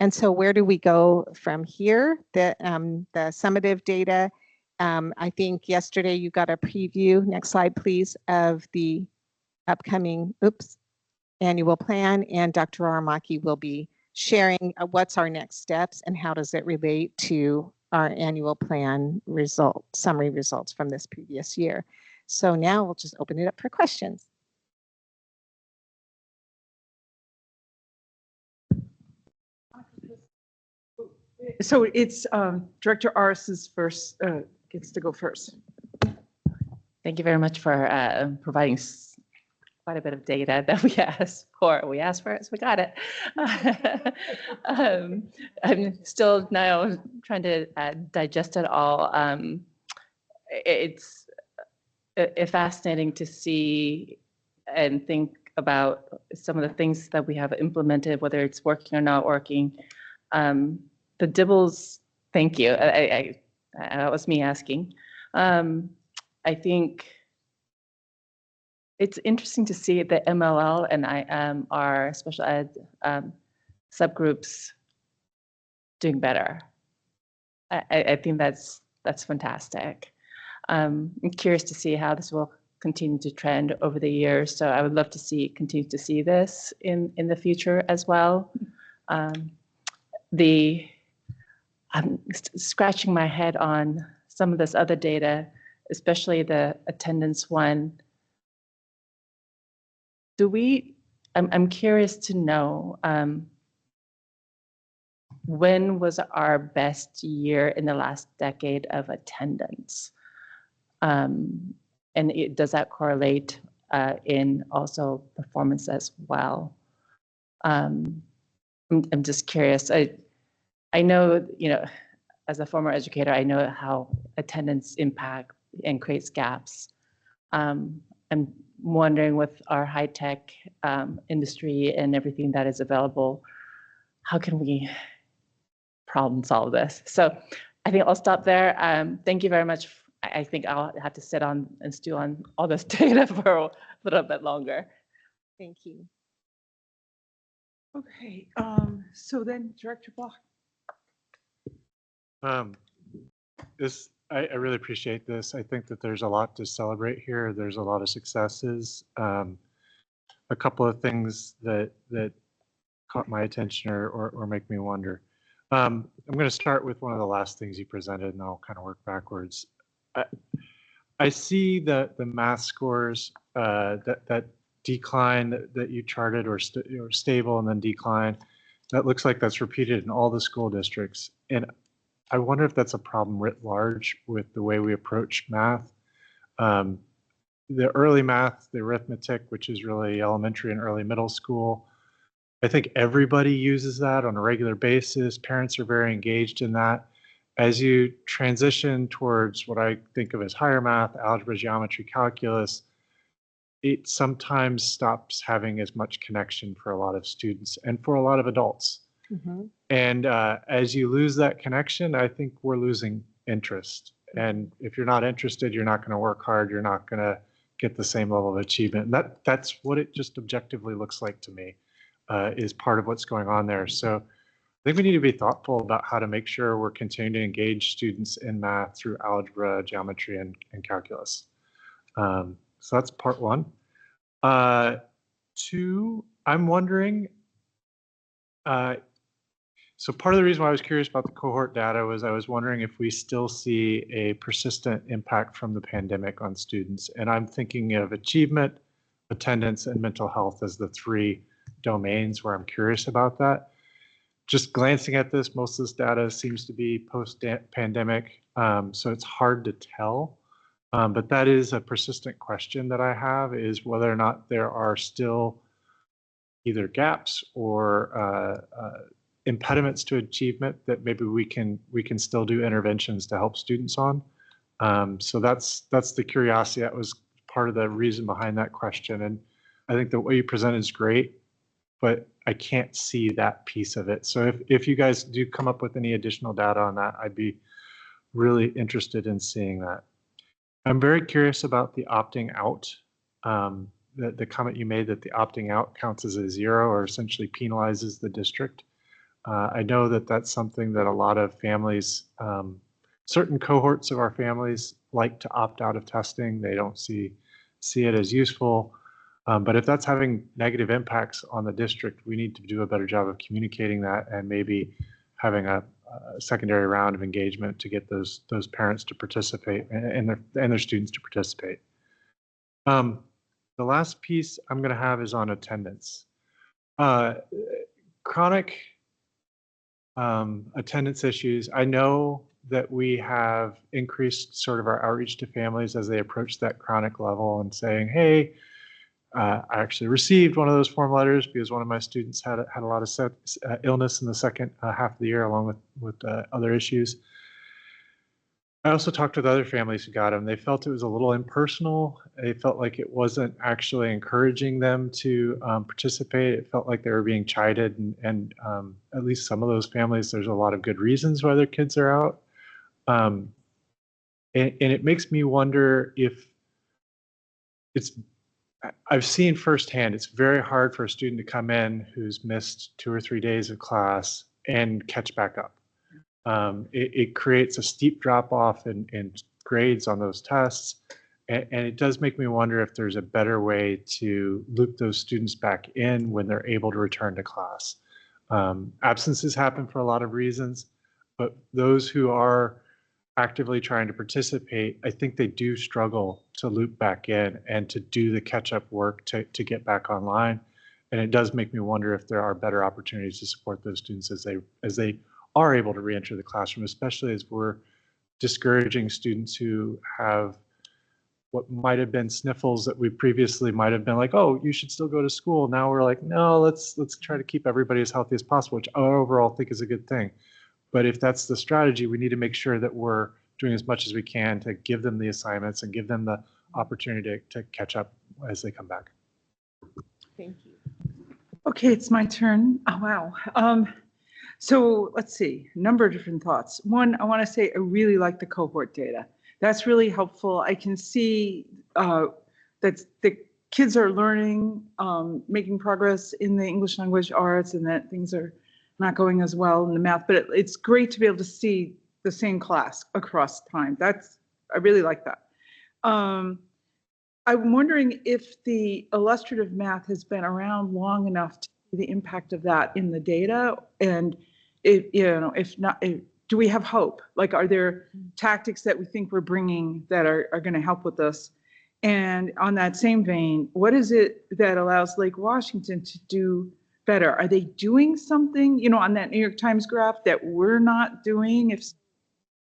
And so where do we go from here? The summative data, I think yesterday you got a preview, next slide please, of the upcoming, annual plan, and Dr. Aramaki will be sharing what's our next steps and how does it relate to our annual plan summary results from this previous year. So now we'll just open it up for questions. So it's Director Aris's first, gets to go first. Thank you very much for providing quite a bit of data that we asked for. We asked for it, so we got it. I'm still now trying to digest it all. It's fascinating to see and think about some of the things that we have implemented, whether it's working or not working. The dibbles, thank you. That was me asking. I think it's interesting to see the MLL and our special ed subgroups doing better. I think that's fantastic. I'm curious to see how this will continue to trend over the years. So I would love to continue to see this in the future as well. I'm scratching my head on some of this other data, especially the attendance one. I'm curious to know, when was our best year in the last decade of attendance? And does that correlate in also performance as well? I'm just curious. I know, as a former educator, I know how attendance impact and creates gaps. I'm wondering with our high-tech industry and everything that is available, how can we problem solve this? So I think I'll stop there. Thank you very much. I think I'll have to sit on and stew on all this data for a little bit longer. Thank you. Okay, so then Director Block. I really appreciate this. I think that there's a lot to celebrate here. There's a lot of successes. A couple of things that caught my attention or make me wonder. I'm going to start with one of the last things you presented, and I'll kind of work backwards. I see the math scores that decline that you charted, or stable and then decline. That looks like that's repeated in all the school districts. And I wonder if that's a problem writ large with the way we approach math. The early math, the arithmetic, which is really elementary and early middle school, I think everybody uses that on a regular basis. Parents are very engaged in that. As you transition towards what I think of as higher math, algebra, geometry, calculus, it sometimes stops having as much connection for a lot of students and for a lot of adults. And as you lose that connection, I think we're losing interest. And if you're not interested, you're not going to work hard. You're not going to get the same level of achievement. And that's what it just objectively looks like to me, is part of what's going on there. So I think we need to be thoughtful about how to make sure we're continuing to engage students in math through algebra, geometry, and calculus. So that's part one. Two, I'm wondering, so part of the reason why I was curious about the cohort data was I was wondering if we still see a persistent impact from the pandemic on students. And I'm thinking of achievement, attendance, and mental health as the three domains where I'm curious about that. Just glancing at this, most of this data seems to be post-pandemic, so it's hard to tell. But that is a persistent question that I have, is whether or not there are still either gaps or impediments to achievement that maybe we can still do interventions to help students on. So that's the curiosity. That was part of the reason behind that question. And I think the way you present is great, but I can't see that piece of it. So if you guys do come up with any additional data on that, I'd be really interested in seeing that. I'm very curious about the opting out. The comment you made that the opting out counts as a zero or essentially penalizes the district. I know that that's something that a lot of families, certain cohorts of our families like to opt out of testing. They don't see it as useful. But if that's having negative impacts on the district, we need to do a better job of communicating that and maybe having a secondary round of engagement to get those parents to participate and their students to participate. The last piece I'm going to have is on attendance. Chronic attendance issues. I know that we have increased sort of our outreach to families as they approach that chronic level and saying, hey, I actually received one of those form letters because one of my students had a lot of illness in the second half of the year, along with other issues. I also talked with other families who got them. They felt it was a little impersonal. They felt like it wasn't actually encouraging them to participate. It felt like they were being chided, and at least some of those families, there's a lot of good reasons why their kids are out. And it makes me wonder if I've seen firsthand, it's very hard for a student to come in who's missed 2 or 3 days of class and catch back up. It creates a steep drop off in grades on those tests. And it does make me wonder if there's a better way to loop those students back in when they're able to return to class. Absences happen for a lot of reasons, but those who are actively trying to participate, I think they do struggle to loop back in and to do the catch-up work to get back online. And it does make me wonder if there are better opportunities to support those students as they are able to re-enter the classroom, especially as we're discouraging students who have what might have been sniffles that we previously might have been like, oh, you should still go to school. Now we're like, no, let's try to keep everybody as healthy as possible, which I overall think is a good thing. But if that's the strategy, we need to make sure that we're doing as much as we can to give them the assignments and give them the opportunity to catch up as they come back. Thank you. Okay, it's my turn. Oh, wow. So let's see, a number of different thoughts. One, I want to say I really like the cohort data. That's really helpful. I can see that the kids are learning, making progress in the English language arts, and that things are not going as well in the math, but it's great to be able to see the same class across time. I really like that. I'm wondering if the illustrative math has been around long enough to see the impact of that in the data, and if not, do we have hope? Like, are there tactics that we think we're bringing that are going to help with this? And on that same vein, what is it that allows Lake Washington to do better? Are they doing something, on that New York Times graph that we're not doing, if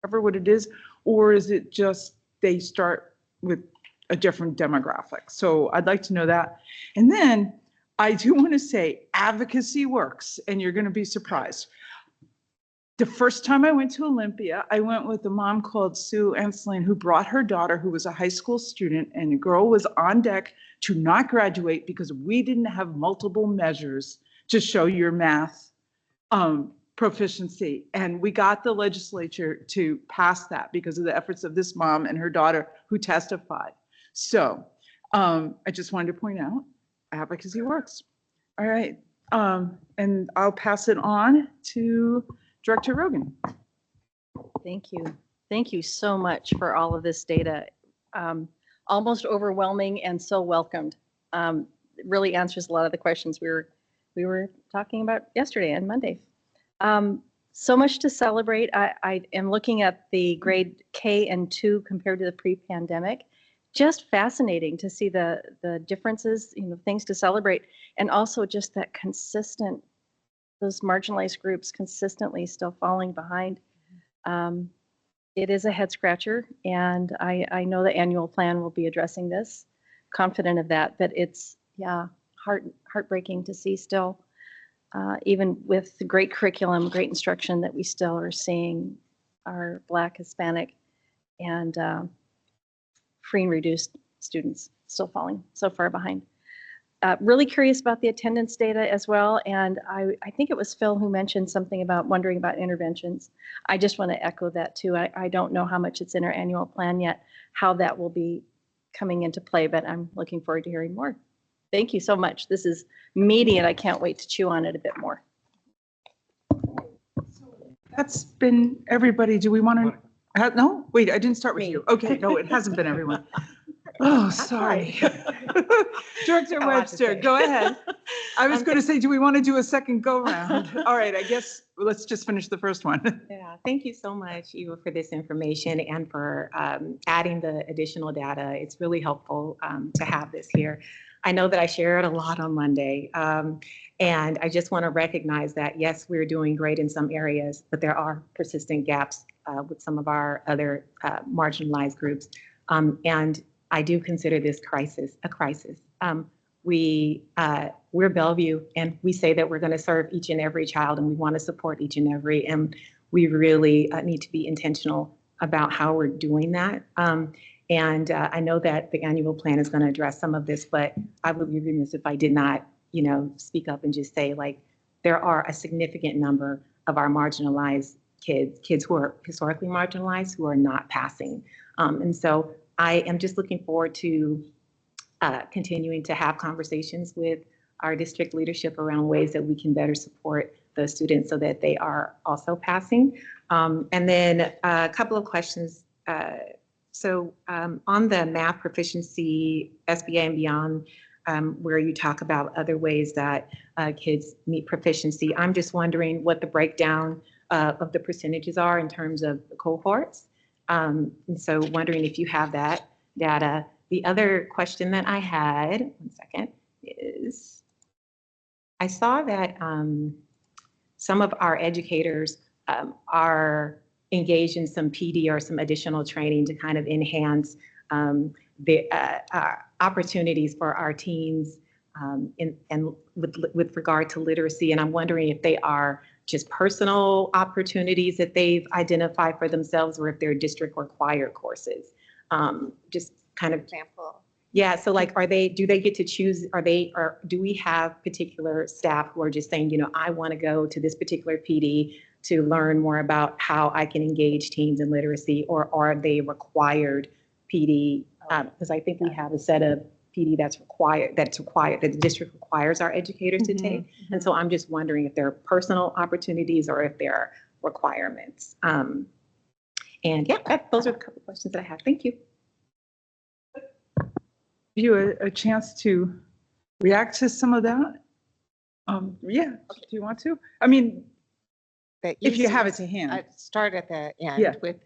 ever what it is, or is it just they start with a different demographic. So I'd like to know that. And then I do want to say advocacy works, and you're going to be surprised. The first time I went to Olympia, I went with a mom called Sue Anseline who brought her daughter, who was a high school student, and the girl was on deck to not graduate because we didn't have multiple measures to show your math proficiency. And we got the legislature to pass that because of the efforts of this mom and her daughter who testified. So I just wanted to point out advocacy works. All right. And I'll pass it on to Director Rogan. Thank you. Thank you so much for all of this data. Almost overwhelming and so welcomed. It really answers a lot of the questions we were talking about yesterday and Monday. So much to celebrate. I am looking at the grade K and 2 compared to the pre-pandemic. Just fascinating to see the differences, things to celebrate, and also just that consistent, those marginalized groups consistently still falling behind. It is a head scratcher, and I know the annual plan will be addressing this, confident of that, but it's, heartbreaking to see still, even with the great curriculum, great instruction, that we still are seeing our Black, Hispanic, and free and reduced students still falling so far behind. Really curious about the attendance data as well, and I think it was Phil who mentioned something about wondering about interventions. I just want to echo that too. I don't know how much it's in our annual plan yet, how that will be coming into play, but I'm looking forward to hearing more. Thank you so much. This is meaty, and I can't wait to chew on it a bit more. That's been everybody. Do we want to? No, wait, I didn't start with you. Okay, no, it hasn't been everyone. Oh, sorry. Director Webster, go ahead. I was going to say, do we want to do a second go round? All right, I guess let's just finish the first one. Yeah, thank you so much, Eva, for this information and for adding the additional data. It's really helpful to have this here. I know that I shared a lot on Monday, and I just want to recognize that, yes, we're doing great in some areas, but there are persistent gaps with some of our other marginalized groups. And I do consider this crisis a crisis. We're Bellevue, and we say that we're going to serve each and every child, and we want to support each and every, and we really need to be intentional about how we're doing that. And I know that the annual plan is going to address some of this, but I would be remiss if I did not, speak up and just say, like, there are a significant number of our marginalized kids who are historically marginalized, who are not passing. And so I am just looking forward to continuing to have conversations with our district leadership around ways that we can better support the students so that they are also passing. And then a couple of questions. So on the math proficiency, SBA and beyond, where you talk about other ways that kids meet proficiency, I'm just wondering what the breakdown of the percentages are in terms of the cohorts. And so wondering if you have that data. The other question that I had, one second, is I saw that some of our educators are engaged in some PD or some additional training to kind of enhance the opportunities for our teens and with regard to literacy. And I'm wondering if they are just personal opportunities that they've identified for themselves, or if they're district required courses. Just kind of example. Yeah, so like, do they get to choose, or do we have particular staff who are just saying, I want to go to this particular PD to learn more about how I can engage teens in literacy, or are they required PD? Because I think we have a set of PD that's required, that the district requires our educators to take. And so I'm just wondering if there are personal opportunities or if there are requirements. And yeah, those are the couple of questions that I have. Thank you. You a chance to react to some of that? Yeah, do you want to? I mean, if you have it to hand. I'd start at the end with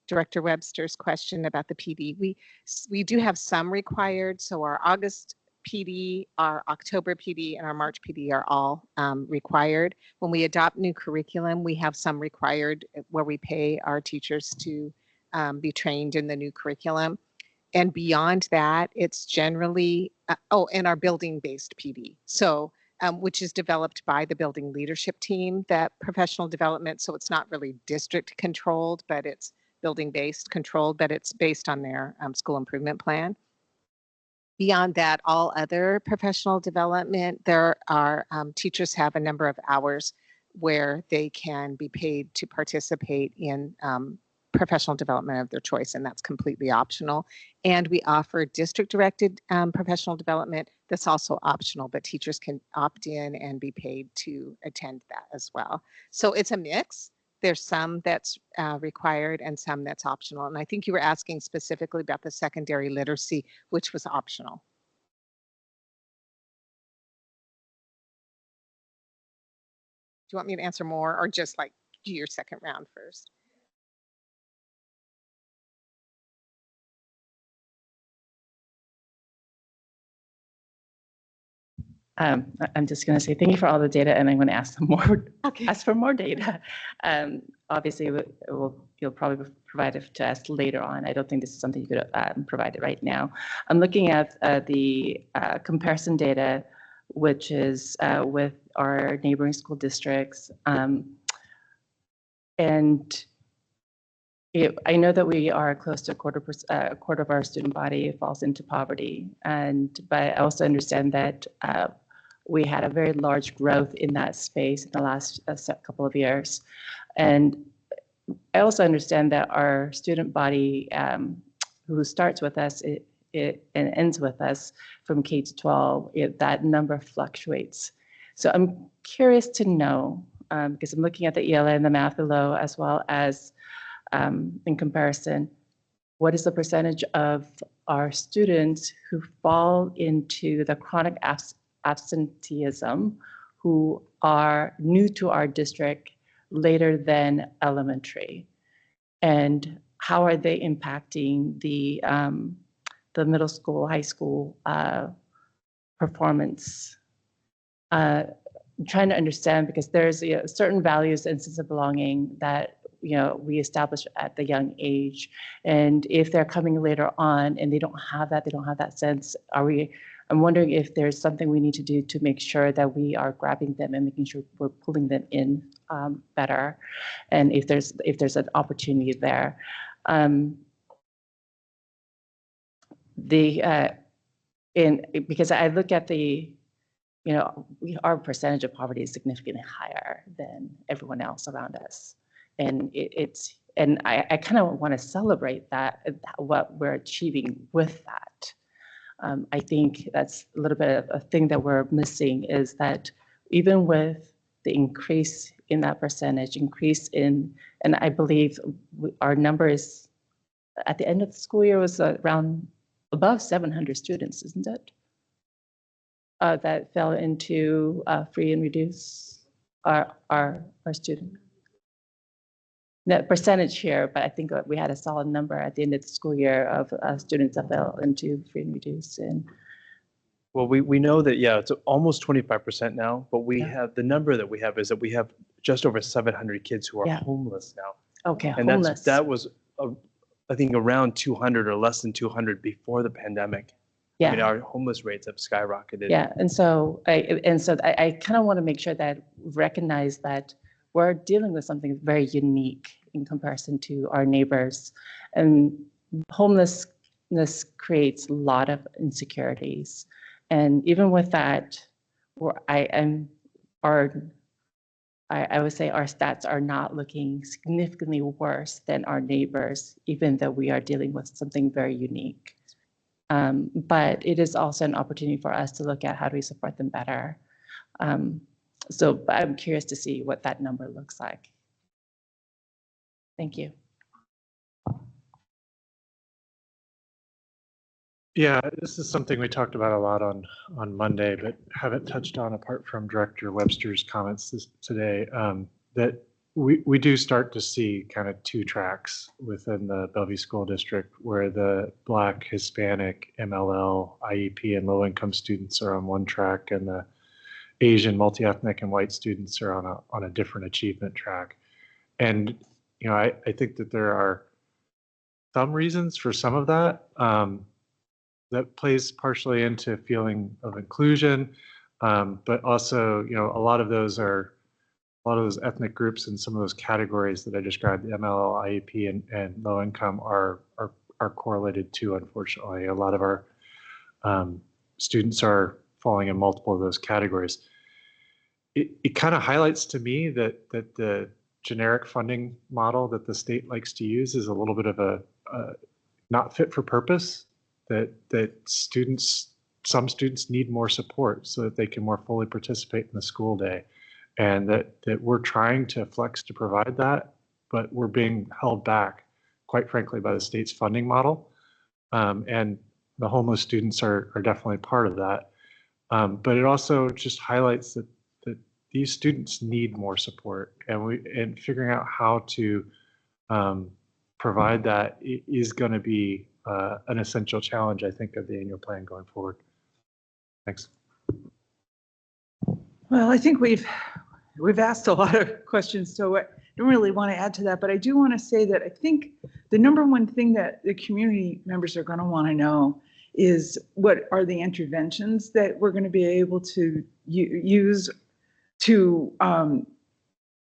Director Webster's question about the PD. We do have some required, so our August PD, our October PD, and our March PD are all required. When we adopt new curriculum, we have some required where we pay our teachers to be trained in the new curriculum. And beyond that, it's generally, and our building-based PD. So, which is developed by the building leadership team, that professional development. So it's not really district controlled, but it's building-based controlled, but it's based on their school improvement plan. Beyond that, all other professional development, there are teachers have a number of hours where they can be paid to participate in professional development of their choice, and that's completely optional. And we offer district-directed professional development that's also optional, but teachers can opt in and be paid to attend that as well. So it's a mix. There's some that's required and some that's optional. And I think you were asking specifically about the secondary literacy, which was optional. Do you want me to answer more or just like do your second round first? I'm just going to say thank you for all the data, and I'm going to ask some more. Okay. Ask for more data. Obviously, you'll probably provide it to us later on. I don't think this is something you could provide it right now. I'm looking at the comparison data, which is with our neighboring school districts, and I know that we are close to a quarter of our student body falls into poverty, but I also understand that we had a very large growth in that space in the last couple of years. And I also understand that our student body who starts with us and ends with us from K to 12, that number fluctuates. So I'm curious to know, because I'm looking at the ELA and the math below, as well as in comparison, what is the percentage of our students who fall into the chronic absenteeism who are new to our district later than elementary? And how are they impacting the middle school, high school performance? I'm trying to understand, because there's certain values and sense of belonging that we establish at the young age, and if they're coming later on and they don't have that sense, I'm wondering if there's something we need to do to make sure that we are grabbing them and making sure we're pulling them in better, and if there's an opportunity there. Because I look at our percentage of poverty is significantly higher than everyone else around us. And I kind of want to celebrate that, what we're achieving with that. I think that's a little bit of a thing that we're missing, is that even with the increase in that percentage, and I believe our number is, at the end of the school year, was around above 700 students, isn't it? That fell into free and reduced, our student. The percentage here, but I think we had a solid number at the end of the school year of students that fell into free and reduced. And well, we know that, yeah, it's almost 25% now, but we have, the number that we have is that we have just over 700 kids who are homeless now. Okay, and homeless. that was, I think, around 200 or less than 200 before the pandemic. Yeah. I mean, our homeless rates have skyrocketed. Yeah, and so I kind of want to make sure that recognize that we're dealing with something very unique in comparison to our neighbors, and homelessness creates a lot of insecurities. And even with that, I would say our stats are not looking significantly worse than our neighbors, even though we are dealing with something very unique. But it is also an opportunity for us to look at how do we support them better. So I'm curious to see what that number looks like. Thank you. Yeah, this is something we talked about a lot on Monday, but haven't touched on apart from Director Webster's comments today, that we do start to see kind of two tracks within the Bellevue School District, where the Black, Hispanic, MLL, IEP, and low-income students are on one track, and the Asian, multi-ethnic, and white students are on a different achievement track. And I think that there are some reasons for some of that. That plays partially into feeling of inclusion, but also, a lot of those ethnic groups and some of those categories that I described, the MLL, IEP, and low income are correlated too, unfortunately. A lot of our students are falling in multiple of those categories. It kind of highlights to me that the generic funding model that the state likes to use is a little bit of a not fit for purpose, that some students need more support so that they can more fully participate in the school day. And that we're trying to flex to provide that, but we're being held back, quite frankly, by the state's funding model. And the homeless students are definitely part of that. But it also just highlights that these students need more support, and figuring out how to provide that is going to be an essential challenge, I think, of the annual plan going forward. Thanks. Well, I think we've asked a lot of questions, so I don't really want to add to that, but I do want to say that I think the number one thing that the community members are going to want to know is what are the interventions that we're going to be able to use to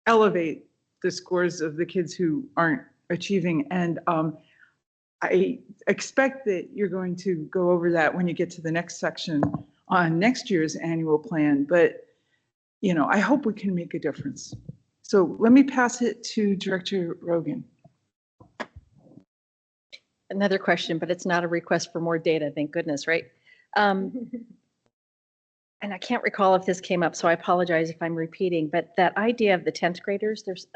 elevate the scores of the kids who aren't achieving. And I expect that you're going to go over that when you get to the next section on next year's annual plan, but I hope we can make a difference. So let me pass it to Director Rogan. Another question, but it's not a request for more data, thank goodness, right? And I can't recall if this came up, so I apologize if I'm repeating, but that idea of the 10th graders, there's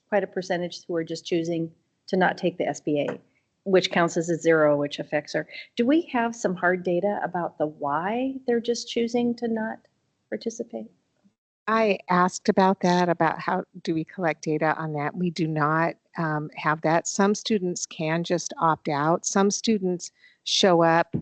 quite a percentage who are just choosing to not take the SBA, which counts as a 0, which affects her. Do we have some hard data about the why they're just choosing to not participate? I asked about that, about how do we collect data on that. We do not have that. Some students can just opt out. Some students show up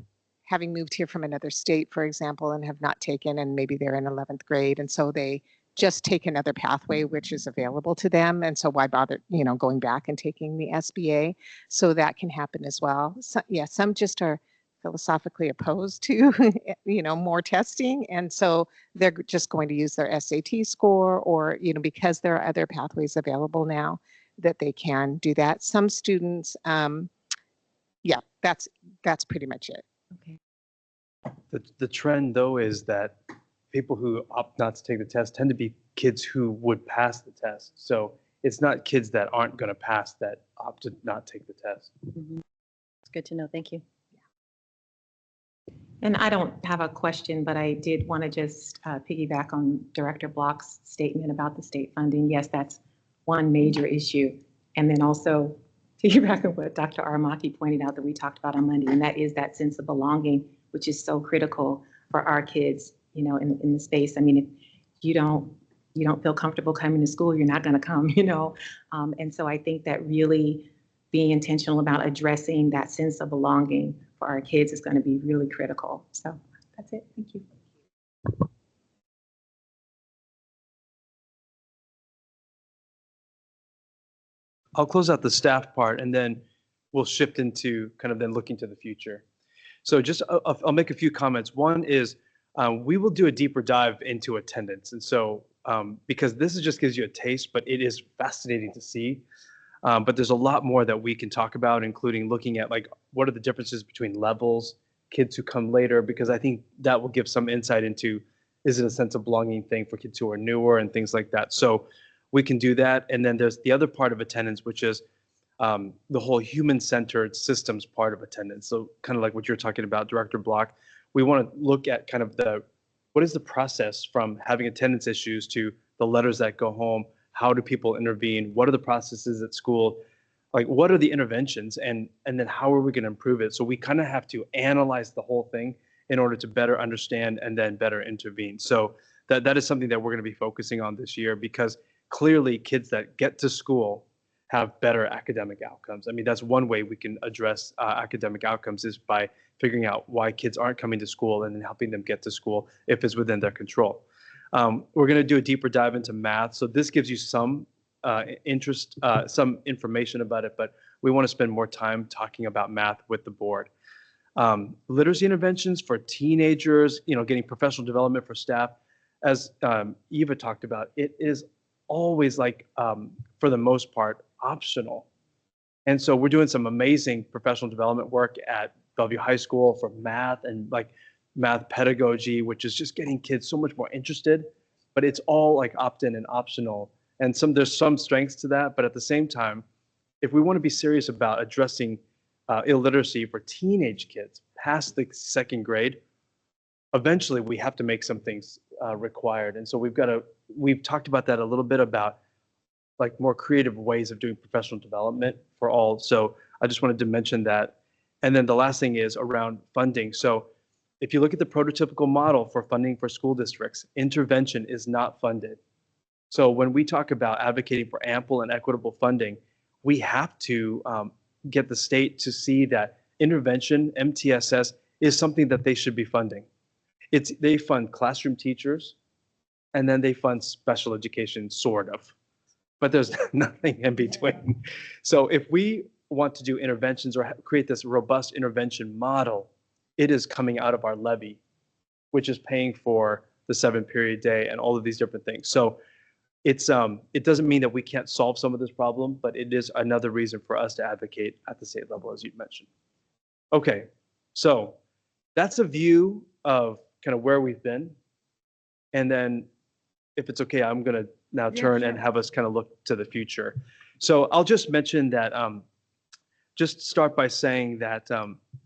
having moved here from another state, for example, and have not taken, and maybe they're in 11th grade. And so they just take another pathway, which is available to them. And so why bother, going back and taking the SBA? So that can happen as well. So, yeah, some just are philosophically opposed to, more testing. And so they're just going to use their SAT score, or, because there are other pathways available now that they can do that. Some students, yeah, that's pretty much it. Okay. The trend, though, is that people who opt not to take the test tend to be kids who would pass the test. So it's not kids that aren't going to pass that opt to not take the test. Mm-hmm. It's good to know. Thank you. And I don't have a question, but I did want to just piggyback on Director Block's statement about the state funding. Yes, that's one major issue. And then also piggyback on what Dr. Aramaki pointed out that we talked about on Monday, and that is that sense of belonging, which is so critical for our kids, in the space. I mean, if you don't feel comfortable coming to school, you're not going to come, and so I think that really being intentional about addressing that sense of belonging for our kids is going to be really critical. So that's it. Thank you. I'll close out the staff part, and then we'll shift into kind of then looking to the future. So just I'll make a few comments. One is we will do a deeper dive into attendance. And so because this just gives you a taste, but it is fascinating to see. But there's a lot more that we can talk about, including looking at what are the differences between levels, kids who come later, because I think that will give some insight into, is it a sense of belonging thing for kids who are newer and things like that. So we can do that. And then there's the other part of attendance, which is the whole human-centered systems part of attendance. So kind of like what you're talking about, Director Block, we want to look at kind of what is the process from having attendance issues to the letters that go home. How do people intervene? What are the processes at school? What are the interventions? And then how are we going to improve it? So we kind of have to analyze the whole thing in order to better understand and then better intervene. So that is something that we're going to be focusing on this year, because clearly kids that get to school have better academic outcomes. I mean, that's one way we can address academic outcomes, is by figuring out why kids aren't coming to school and then helping them get to school if it's within their control. We're going to do a deeper dive into math. So this gives you some some information about it, but we want to spend more time talking about math with the board. Literacy interventions for teenagers, getting professional development for staff. As Eva talked about, it is always for the most part, optional. And so we're doing some amazing professional development work at Bellevue High School for math and math pedagogy, which is just getting kids so much more interested, but it's all opt-in and optional. And there's some strengths to that, but at the same time, if we want to be serious about addressing illiteracy for teenage kids past the second grade, eventually we have to make some things required. And so we've talked about that a little bit about more creative ways of doing professional development for all. So I just wanted to mention that. And then the last thing is around funding. So if you look at the prototypical model for funding for school districts, intervention is not funded. So when we talk about advocating for ample and equitable funding, we have to get the state to see that intervention, MTSS, is something that they should be funding. They fund classroom teachers, and then they fund special education, sort of. But there's nothing in between. So if we want to do interventions or create this robust intervention model, it is coming out of our levy, which is paying for the 7-period day and all of these different things. So it doesn't mean that we can't solve some of this problem, but it is another reason for us to advocate at the state level, as you mentioned. Okay, so that's a view of kind of where we've been. And then if it's okay, I'm going to now turn and have us kind of look to the future. So I'll just mention that, just start by saying that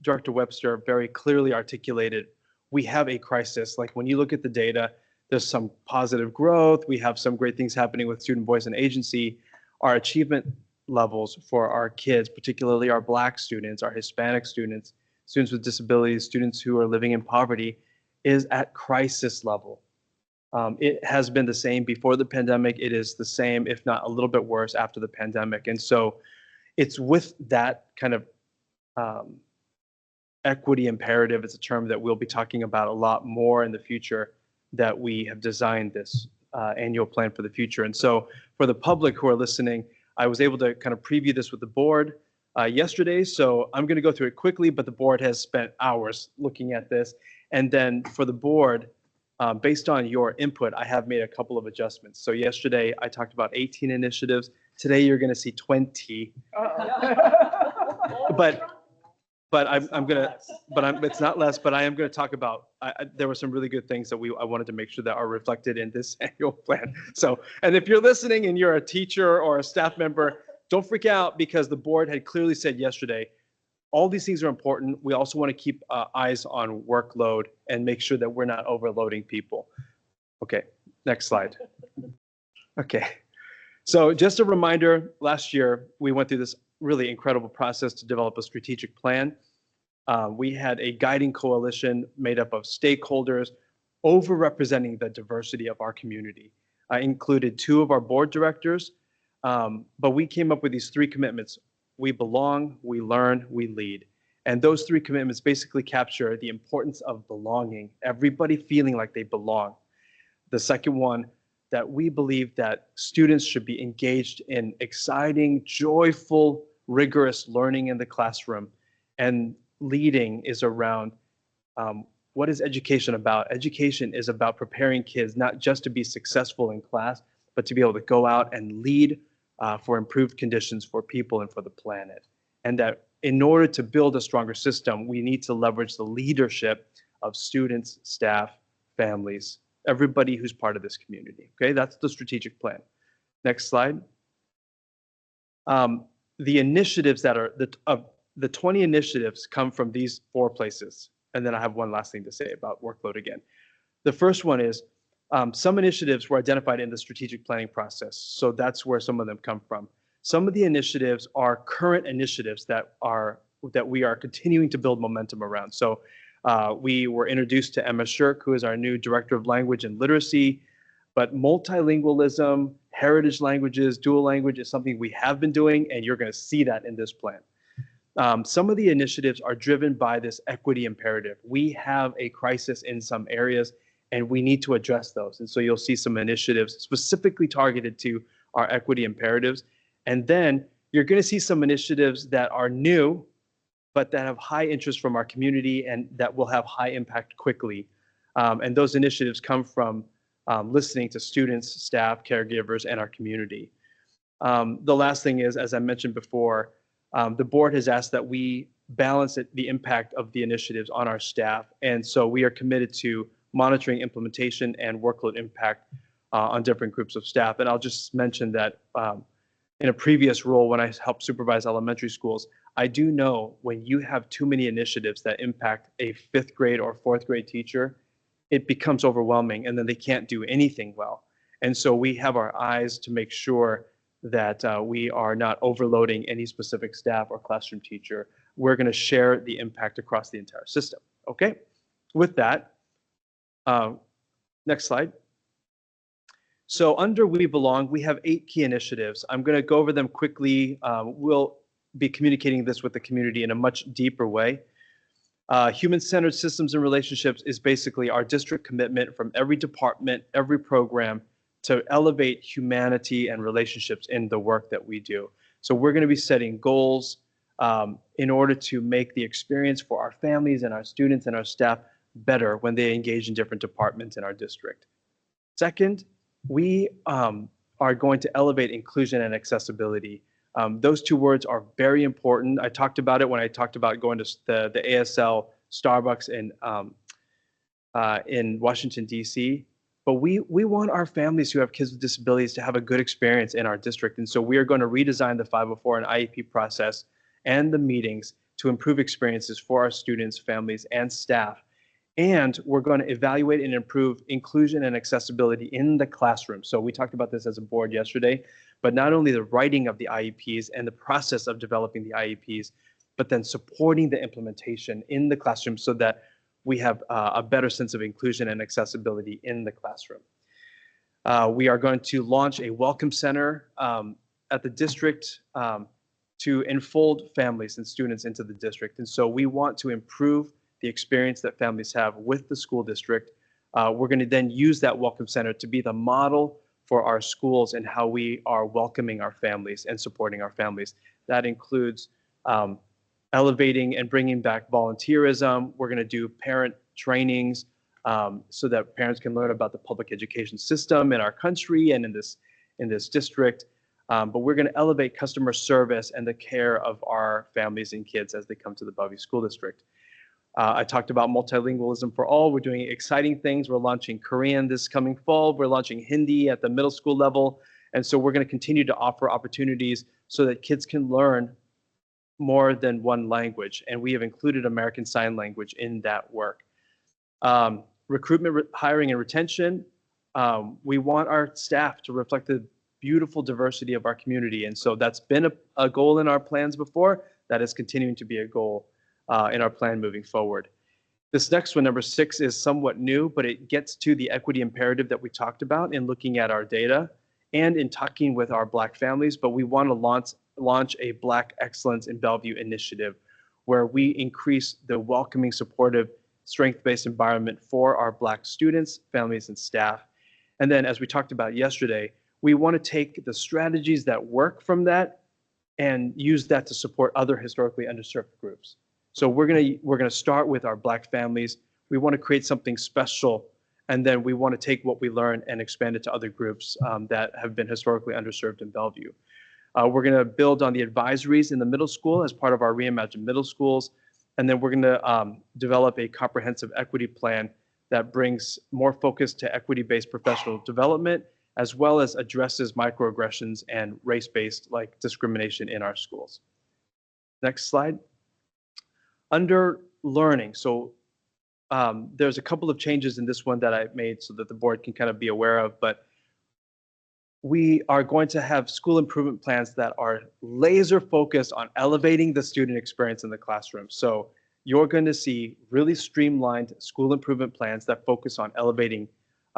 Director Webster very clearly articulated, we have a crisis. When you look at the data, there's some positive growth. We have some great things happening with student voice and agency. Our achievement levels for our kids, particularly our Black students, our Hispanic students, students with disabilities, students who are living in poverty, is at crisis level. It has been the same before the pandemic. It is the same, if not a little bit worse, after the pandemic. And so it's with that kind of equity imperative, it's a term that we'll be talking about a lot more in the future, that we have designed this annual plan for the future. And so for the public who are listening, I was able to kind of preview this with the board yesterday. So I'm going to go through it quickly, but the board has spent hours looking at this. And then for the board, based on your input, I have made a couple of adjustments. So yesterday I talked about 18 initiatives. Today you're going to see 20. It's not less, but I am going to talk about, there were some really good things that I wanted to make sure that are reflected in this annual plan. So, and if you're listening and you're a teacher or a staff member, don't freak out, because the board had clearly said yesterday, all these things are important. We also want to keep eyes on workload and make sure that we're not overloading people. Okay, next slide. Okay, so just a reminder, last year we went through this really incredible process to develop a strategic plan. We had a guiding coalition made up of stakeholders overrepresenting the diversity of our community. I included 2 of our board directors, but we came up with these 3 commitments. We belong, we learn, we lead. And those 3 commitments basically capture the importance of belonging, everybody feeling like they belong. The second one, that we believe that students should be engaged in exciting, joyful, rigorous learning in the classroom. And leading is around what is education about? Education is about preparing kids not just to be successful in class, but to be able to go out and lead for improved conditions for people and for the planet. And that in order to build a stronger system, we need to leverage the leadership of students, staff, families, everybody who's part of this community. Okay, that's the strategic plan. Next slide. The initiatives that are, the 20 initiatives come from these 4 places. And then I have one last thing to say about workload again. The first one is some initiatives were identified in the strategic planning process. So that's where some of them come from. Some of the initiatives are current initiatives that we are continuing to build momentum around. So we were introduced to Emma Shirk, who is our new Director of Language and Literacy, but multilingualism, heritage languages, dual language is something we have been doing, and you're going to see that in this plan. Some of the initiatives are driven by this equity imperative. We have a crisis in some areas, and we need to address those. And so you'll see some initiatives specifically targeted to our equity imperatives. And then You're going to see some initiatives that are new, but that have high interest from our community and that will have high impact quickly. And those initiatives come from listening to students, staff, caregivers, and our community. The last thing is, as I mentioned before, the board has asked that we balance the impact of the initiatives on our staff. And so we are committed to monitoring implementation and workload impact on different groups of staff. And I'll just mention that in a previous role when I helped supervise elementary schools, I do know when you have too many initiatives that impact a 5th grade or 4th grade teacher, it becomes overwhelming and then they can't do anything well. And so we have our eyes to make sure that we are not overloading any specific staff or classroom teacher. We're going to share the impact across the entire system. Okay, with that, next slide. So under We Belong, we have 8 key initiatives. I'm going to go over them quickly. We'll be communicating this with the community in a much deeper way. Human-centered systems and relationships is basically our district commitment from every department, every program to elevate humanity and relationships in the work that we do. So we're going to be setting goals in order to make the experience for our families and our students and our staff better when they engage in different departments in our district. Second, we are going to elevate inclusion and accessibility. Those 2 words are very important. I talked about it when I talked about going to the ASL Starbucks in Washington, D.C. But we want our families who have kids with disabilities to have a good experience in our district. And so we are going to redesign the 504 and IEP process and the meetings to improve experiences for our students, families, and staff. And we're going to evaluate and improve inclusion and accessibility in the classroom. So we talked about this as a board yesterday, but not only the writing of the IEPs and the process of developing the IEPs, but then supporting the implementation in the classroom so that we have a better sense of inclusion and accessibility in the classroom. We are going to launch a welcome center at the district to enfold families and students into the district. And so we want to improve the experience that families have with the school district. We're going to then use that welcome center to be the model for our schools and how we are welcoming our families and supporting our families. That includes elevating and bringing back volunteerism. We're going to do parent trainings so that parents can learn about the public education system in our country and in this district. But we're going to elevate customer service and the care of our families and kids as they come to the Bellevue School District. I talked about multilingualism for all. We're doing exciting things. We're launching Korean this coming fall. We're launching Hindi at the middle school level. And so we're going to continue to offer opportunities so that kids can learn more than one language. And we have included American Sign Language in that work. Recruitment, hiring, and retention. We want our staff to reflect the beautiful diversity of our community. And so that's been a goal in our plans before. That is continuing to be a goal in our plan moving forward. This next one, number 6, is somewhat new, but it gets to the equity imperative that we talked about in looking at our data and in talking with our Black families. But we want to launch a Black Excellence in Bellevue initiative where we increase the welcoming, supportive, strength-based environment for our Black students, families, and staff. And then, as we talked about yesterday, we want to take the strategies that work from that and use that to support other historically underserved groups. So we're gonna start with our Black families. We want to create something special, and then we want to take what we learn and expand it to other groups that have been historically underserved in Bellevue. We're going to build on the advisories in the middle school as part of our reimagined middle schools, and then we're going to develop a comprehensive equity plan that brings more focus to equity-based professional development, as well as addresses microaggressions and race-based like discrimination in our schools. Next slide. Under learning, so there's a couple of changes in this one that I made so that the board can kind of be aware of, but we are going to have school improvement plans that are laser focused on elevating the student experience in the classroom. So you're going to see really streamlined school improvement plans that focus on elevating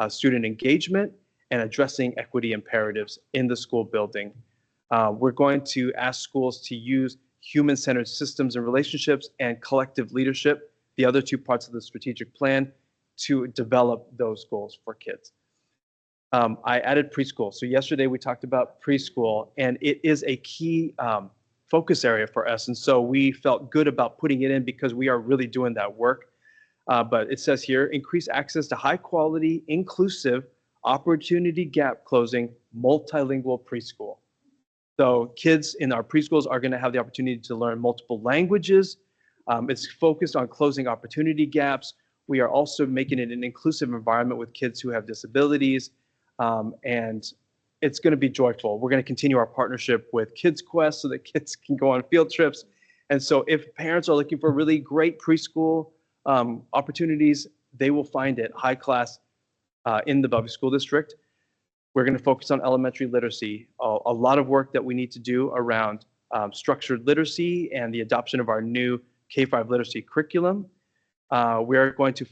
student engagement and addressing equity imperatives in the school building. We're going to ask schools to use human-centered systems and relationships and collective leadership, the other 2 parts of the strategic plan, to develop those goals for kids. I added preschool. So yesterday we talked about preschool, and it is a key focus area for us. And so we felt good about putting it in because we are really doing that work. But it says here, increase access to high quality, inclusive, opportunity gap closing, multilingual preschool. So kids in our preschools are going to have the opportunity to learn multiple languages. It's focused on closing opportunity gaps. We are also making it an inclusive environment with kids who have disabilities. And it's going to be joyful. We're going to continue our partnership with Kids Quest so that kids can go on field trips. And so if parents are looking for really great preschool opportunities, they will find it high class in the Bellevue School District. We're going to focus on elementary literacy. A lot of work that we need to do around structured literacy and the adoption of our new K-5 literacy curriculum. We are going to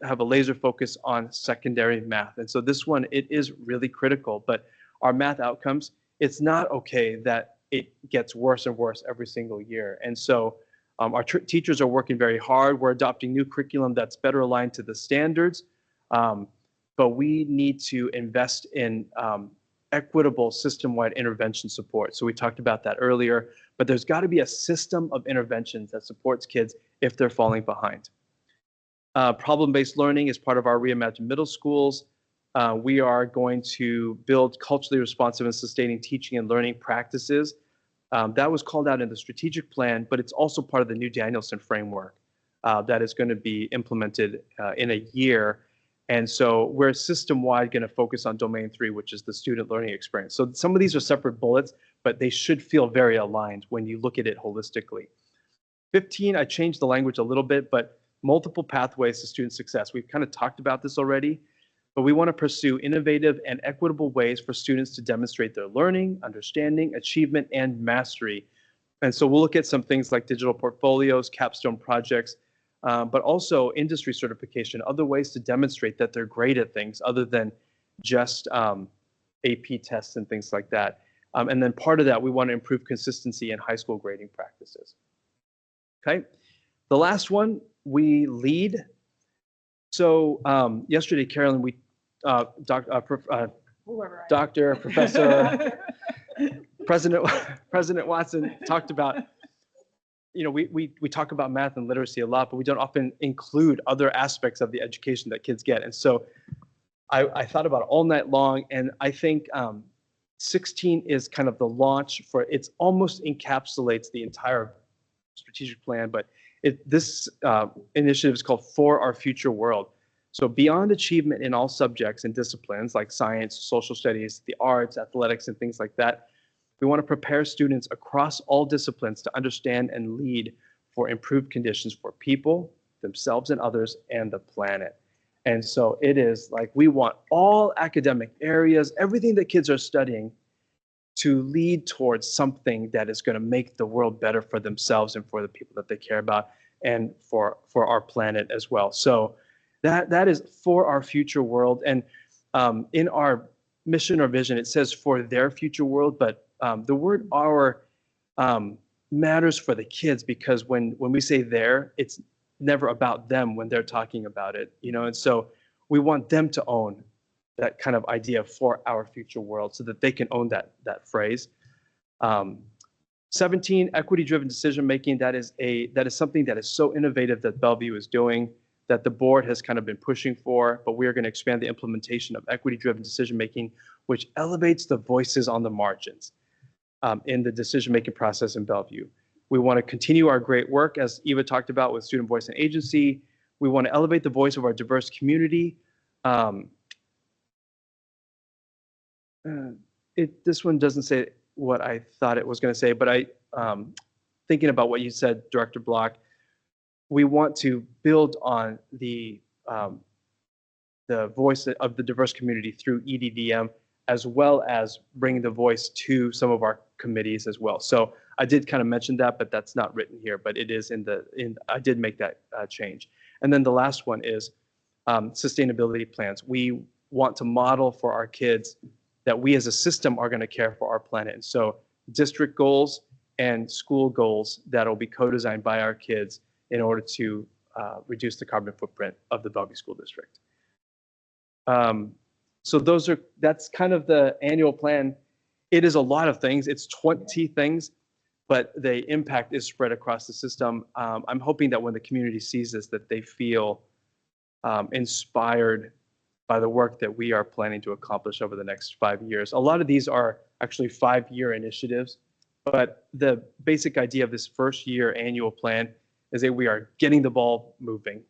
have a laser focus on secondary math. And so this one, it is really critical, but our math outcomes, it's not okay that it gets worse and worse every single year. And so our teachers are working very hard. We're adopting new curriculum that's better aligned to the standards. But we need to invest in equitable system-wide intervention support. So we talked about that earlier, but there's got to be a system of interventions that supports kids if they're falling behind. Problem-based learning is part of our reimagined middle schools. We are going to build culturally responsive and sustaining teaching and learning practices. That was called out in the strategic plan, but it's also part of the new Danielson framework that is going to be implemented in a year. And so we're system-wide going to focus on domain 3, which is the student learning experience. So some of these are separate bullets, but they should feel very aligned when you look at it holistically. 15, I changed the language a little bit, but multiple pathways to student success. We've kind of talked about this already, but we want to pursue innovative and equitable ways for students to demonstrate their learning, understanding, achievement, and mastery. And so we'll look at some things like digital portfolios, capstone projects, but also industry certification, other ways to demonstrate that they're great at things other than just AP tests and things like that. And then part of that, we want to improve consistency in high school grading practices. Okay, the last one, we lead. So yesterday, Carolyn, we, Professor, President Watson talked about, you know, we talk about math and literacy a lot, but we don't often include other aspects of the education that kids get. And so I thought about it all night long, and I think 16 is kind of the launch for, it's almost encapsulates the entire strategic plan, but this initiative is called For Our Future World. So beyond achievement in all subjects and disciplines like science, social studies, the arts, athletics, and things like that, we want to prepare students across all disciplines to understand and lead for improved conditions for people, themselves and others, and the planet. And so it is like we want all academic areas, everything that kids are studying, to lead towards something that is going to make the world better for themselves and for the people that they care about, and for our planet as well. So that is For Our Future World. And in our mission or vision, it says for their future world, but the word our matters for the kids, because when we say their, it's never about them when they're talking about it, you know. And so we want them to own that kind of idea for our future world so that they can own that phrase. 17, equity-driven decision-making. That is something that is so innovative that Bellevue is doing, that the board has kind of been pushing for, but we are going to expand the implementation of equity-driven decision-making, which elevates the voices on the margins in the decision-making process in Bellevue. We want to continue our great work, as Eva talked about, with Student Voice and Agency. We want to elevate the voice of our diverse community. This one doesn't say what I thought it was going to say, but thinking about what you said, Director Block, we want to build on the voice of the diverse community through EDDM, as well as bringing the voice to some of our committees as well. So I did kind of mention that, but that's not written here, but it is I did make that change. And then the last one is sustainability plans. We want to model for our kids that we as a system are going to care for our planet. And so district goals and school goals that will be co-designed by our kids in order to reduce the carbon footprint of the Bellevue School District. So that's kind of the annual plan. It is a lot of things. It's 20 things, but the impact is spread across the system. I'm hoping that when the community sees this, that they feel inspired by the work that we are planning to accomplish over the next 5 years. A lot of these are actually 5-year initiatives, but the basic idea of this first year annual plan is that we are getting the ball moving.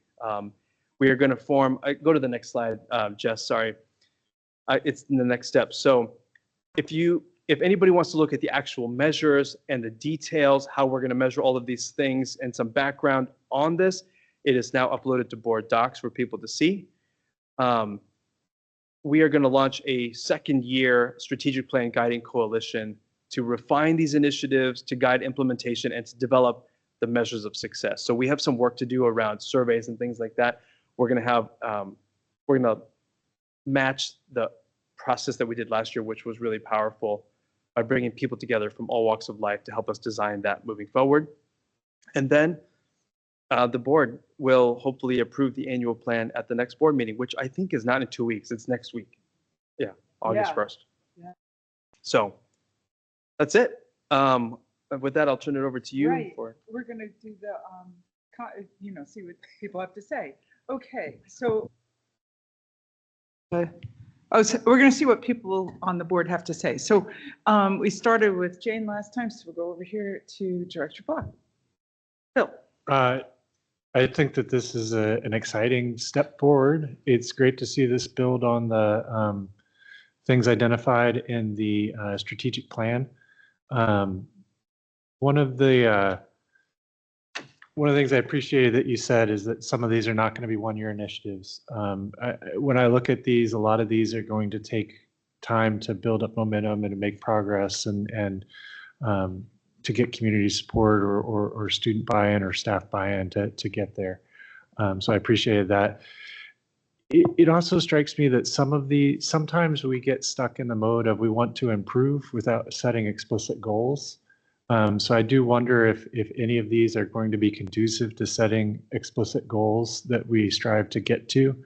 We are going to form, go to the next slide, Jess, sorry. It's in the next step. So if anybody wants to look at the actual measures and the details, how we're going to measure all of these things and some background on this, it is now uploaded to board docs for people to see. We are going to launch a second year strategic plan guiding coalition to refine these initiatives, to guide implementation, and to develop the measures of success. So we have some work to do around surveys and things like that. We're going to match the process that we did last year, which was really powerful, by bringing people together from all walks of life to help us design that moving forward. And then the board will hopefully approve the annual plan at the next board meeting, which I think is not in 2 weeks, it's next week. Yeah, August 1st. Yeah. So that's it. With that, I'll turn it over to you. Right. For We're going to do the, see what people have to say. Okay, so. So we're going to see what people on the board have to say. So we started with Jane last time, so we'll go over here to Director Block. Bill. I think that this is an exciting step forward. It's great to see this build on the things identified in the strategic plan. One of the things I appreciated that you said is that some of these are not going to be one-year initiatives. When I look at these, a lot of these are going to take time to build up momentum and to make progress and to get community support or student buy-in or staff buy-in to get there. So I appreciated that. It also strikes me that sometimes we get stuck in the mode of we want to improve without setting explicit goals. So I do wonder if any of these are going to be conducive to setting explicit goals that we strive to get to.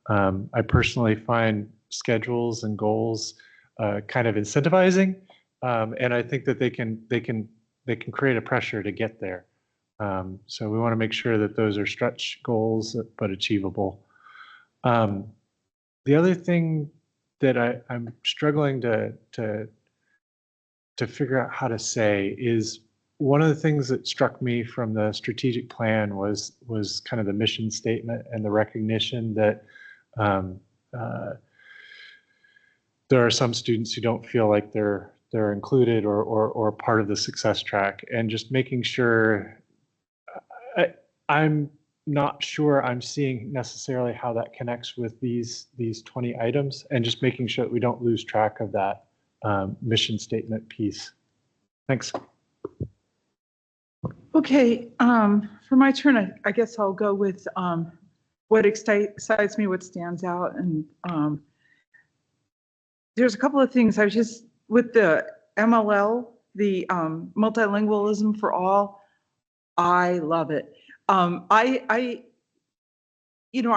I personally find schedules and goals kind of incentivizing, and I think that they can create a pressure to get there. So we want to make sure that those are stretch goals but achievable. The other thing that I'm struggling to figure out how to say is one of the things that struck me from the strategic plan was kind of the mission statement and the recognition that there are some students who don't feel like they're included or part of the success track, and just making sure I'm not sure I'm seeing necessarily how that connects with these 20 items, and just making sure that we don't lose track of that mission statement piece. Thanks. Okay, for my turn, I guess I'll go with what excites me, what stands out. And there's a couple of things. I was just, with the MLL, the multilingualism for all, I love it. I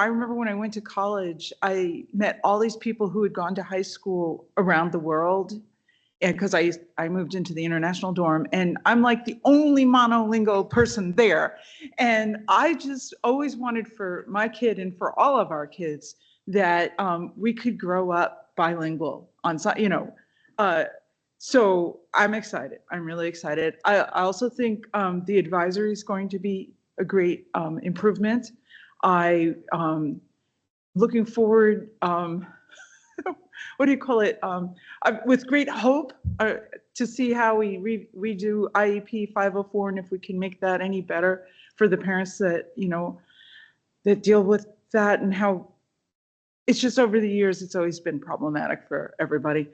remember when I went to college, I met all these people who had gone to high school around the world, and because I moved into the international dorm, and I'm like the only monolingual person there. And I just always wanted for my kid and for all of our kids that we could grow up bilingual on some, so I'm excited. I'm really excited. I also think the advisory is going to be a great improvement. Looking forward, what do you call it? With great hope to see how we redo IEP 504, and if we can make that any better for the parents that, that deal with that, and how it's just over the years, it's always been problematic for everybody.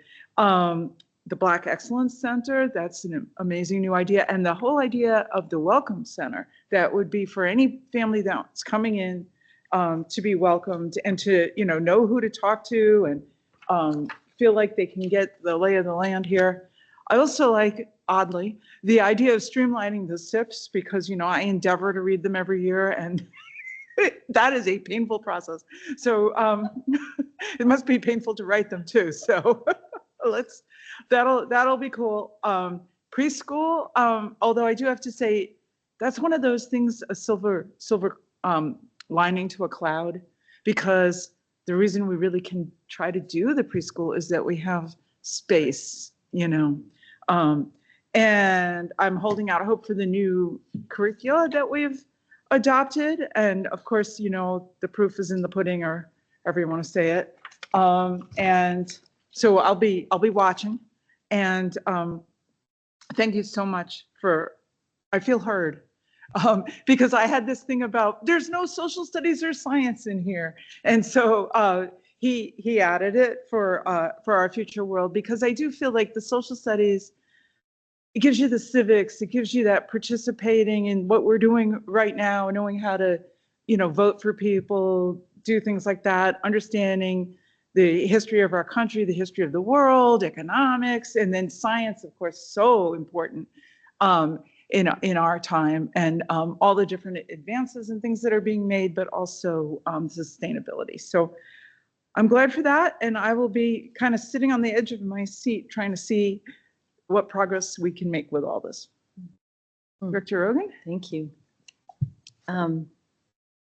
The Black Excellence Center, that's an amazing new idea. And the whole idea of the Welcome Center, that would be for any family that's coming in to be welcomed and to, know who to talk to and feel like they can get the lay of the land here. I also like, oddly, the idea of streamlining the SIPs because, I endeavor to read them every year, and That is a painful process. So it must be painful to write them too. So that'll be cool. Preschool, although I do have to say, that's one of those things, a silver lining to a cloud, because the reason we really can try to do the preschool is that we have space, and I'm holding out hope for the new curricula that we've adopted. And of course, the proof is in the pudding, or however you want to say it. And so I'll be watching. And thank you so much I feel heard. Because I had this thing about there's no social studies or science in here. And so he added it for our future world, because I do feel like the social studies, it gives you the civics, it gives you that participating in what we're doing right now, knowing how to, vote for people, do things like that, understanding the history of our country, the history of the world, economics, and then science, of course, so important in our time, and all the different advances and things that are being made, but also sustainability. So I'm glad for that, and I will be kind of sitting on the edge of my seat trying to see what progress we can make with all this. Director Rogan? Thank you.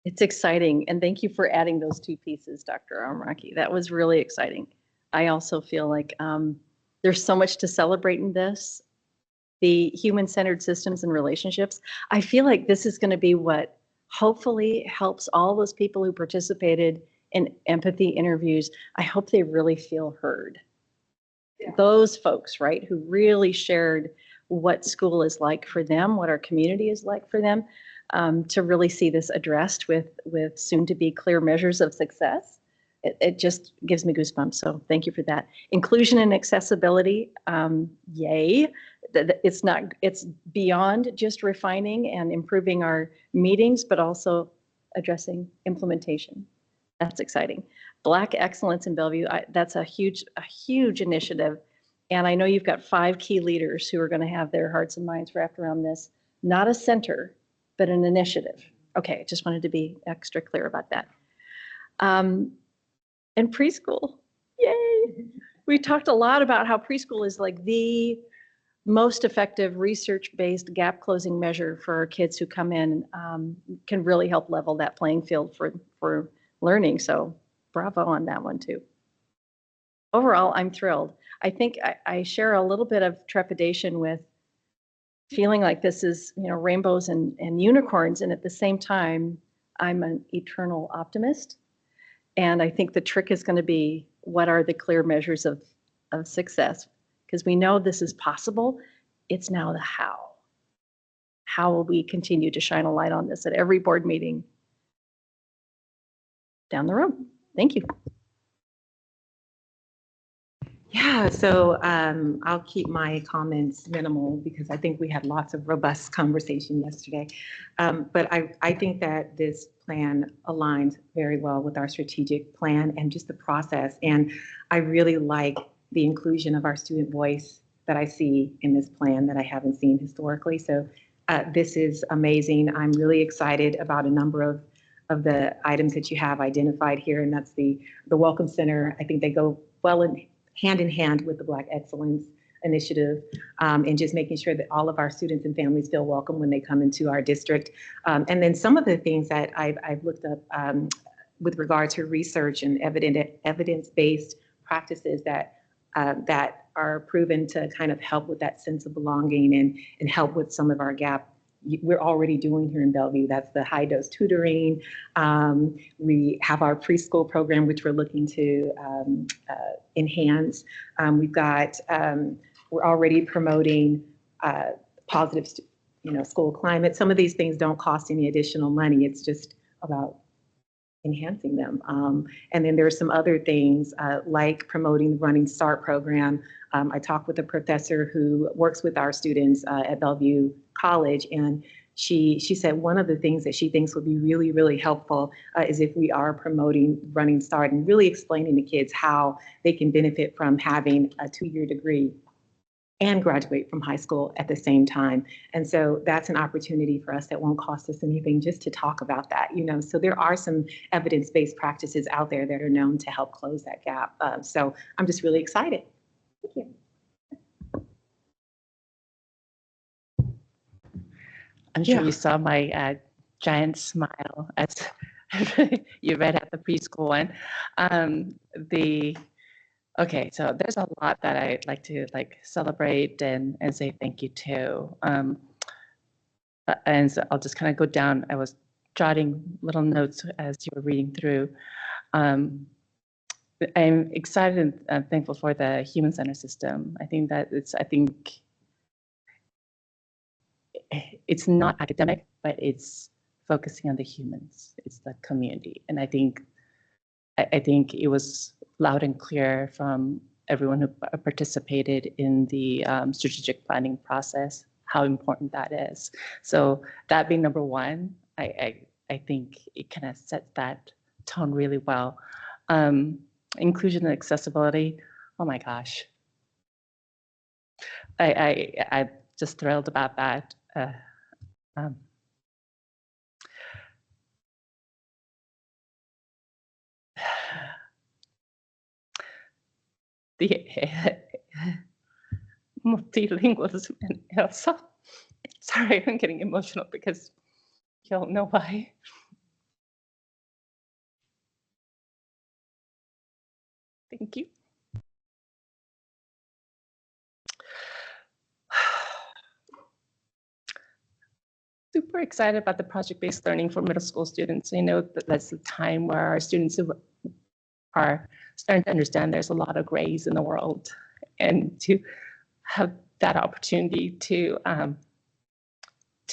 It's exciting, and thank you for adding those two pieces, Dr. Armaki. That was really exciting. I also feel like there's so much to celebrate in this. The human-centered systems and relationships. I feel like this is going to be what hopefully helps all those people who participated in empathy interviews. I hope they really feel heard. Yeah. Those folks, right, who really shared what school is like for them, what our community is like for them, to really see this addressed with soon-to-be clear measures of success. It just gives me goosebumps. So thank you for that. Inclusion and accessibility, yay. It's beyond just refining and improving our meetings, but also addressing implementation. That's exciting. Black excellence in Bellevue, that's a huge initiative. And I know you've got 5 key leaders who are going to have their hearts and minds wrapped around this. Not a center, but an initiative. Okay, just wanted to be extra clear about that. And preschool, yay. We talked a lot about how preschool is like the most effective research-based gap closing measure for our kids who come in, can really help level that playing field for learning. So bravo on that one too. Overall, I'm thrilled. I think I share a little bit of trepidation with feeling like this is, rainbows and unicorns. And at the same time, I'm an eternal optimist. And I think the trick is going to be, what are the clear measures of success? Because we know this is possible. It's now the how. How will we continue to shine a light on this at every board meeting down the road? Thank you. Yeah, so I'll keep my comments minimal because I think we had lots of robust conversation yesterday. But I think that this plan aligns very well with our strategic plan and just the process. And I really like the inclusion of our student voice that I see in this plan that I haven't seen historically. So this is amazing. I'm really excited about a number of the items that you have identified here, and that's the Welcome Center. I think they go well hand in hand with the Black Excellence Initiative, and just making sure that all of our students and families feel welcome when they come into our district. And then some of the things that I've looked up with regard to research and evidence-based practices that are proven to kind of help with that sense of belonging and help with some of our gap we're already doing here in Bellevue. That's the high dose tutoring. We have our preschool program, which we're looking to enhance. We're already promoting positive, school climate. Some of these things don't cost any additional money. It's just about enhancing them. And then there are some other things like promoting the Running Start program. I talked with a professor who works with our students at Bellevue College, and she said one of the things that she thinks would be really, really helpful is if we are promoting Running Start and really explaining to kids how they can benefit from having a 2-year degree and graduate from high school at the same time. And so that's an opportunity for us that won't cost us anything just to talk about that, you know. So there are some evidence-based practices out there that are known to help close that gap. So I'm just really excited. Thank you. I'm sure Yeah. you saw my giant smile as you read at the preschool one. Okay, so there's a lot that I'd like to celebrate and say thank you to. And so I'll just kind of go down. I was jotting little notes as you were reading through. I'm excited and thankful for the human-centered system. I think that it's not academic, but it's focusing on the humans. It's the community, and I think it was loud and clear from everyone who participated in the strategic planning process how important that is. So that being number one, I think it kind of sets that tone really well. Inclusion and accessibility. Oh my gosh, I'm just thrilled about that. The multilingualism and Elsa. Sorry, I'm getting emotional because you'll know why. Thank you. Super excited about the project-based learning for middle school students. I know that that's the time where our students are starting to understand there's a lot of grays in the world, and to have that opportunity to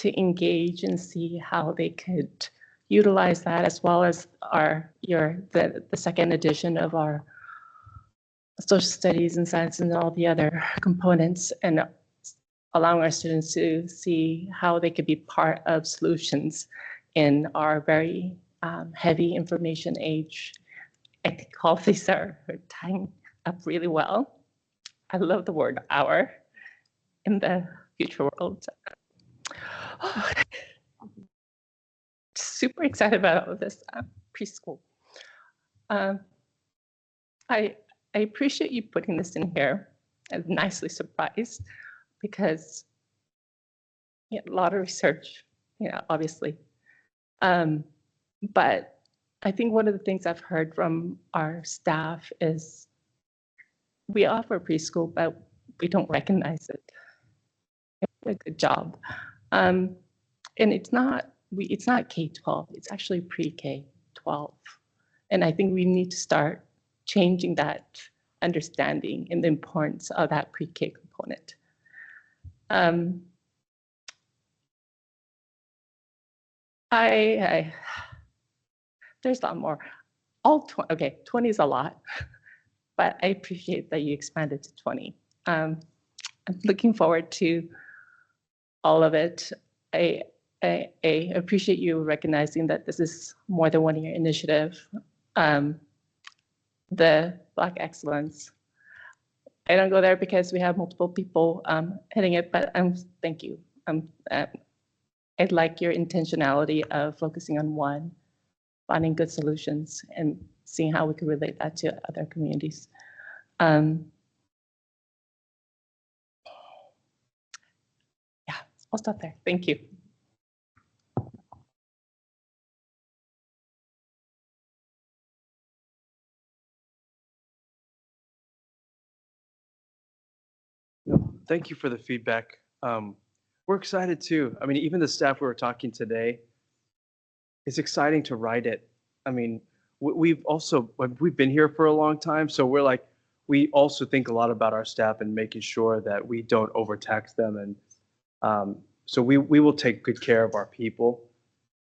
engage and see how they could utilize that, as well as the second edition of our social studies and science and all the other components, and allowing our students to see how they could be part of solutions in our very heavy information age. I think all of these are tying up really well. I love the word "our" in the future world. Super excited about all of this preschool. I appreciate you putting this in here. I'm nicely surprised because a lot of research, obviously. But I think one of the things I've heard from our staff is we offer preschool, but we don't recognize it. A good job. And it's not K-12, it's actually pre-K-12. And I think we need to start changing that understanding and the importance of that pre-K component. There's a lot more. 20 is a lot, but I appreciate that you expanded to 20. I'm looking forward to all of it. I appreciate you recognizing that this is more than 1 year initiative. The Black Excellence. I don't go there because we have multiple people hitting it, but thank you. I like your intentionality of focusing on one, finding good solutions, and seeing how we can relate that to other communities. Yeah, I'll stop there. Thank you. Thank you for the feedback. We're excited too. I mean, even the staff we were talking today, it's exciting to write it. I mean, we've been here for a long time, so we also think a lot about our staff and making sure that we don't overtax them, and so we will take good care of our people.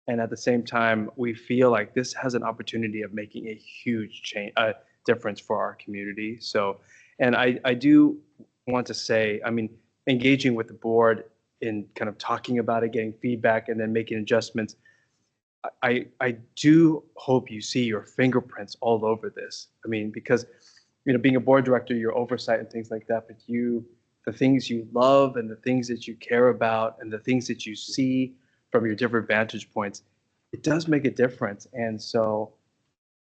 And at the same time, we feel like this has an opportunity of making a huge difference for our community. So, and I do want to say, I mean, engaging with the board in kind of talking about it, getting feedback, and then making adjustments. I do hope you see your fingerprints all over this. I mean, because being a board director, your oversight and things like that, but you the things you love and the things that you care about and the things that you see from your different vantage points, it does make a difference. And so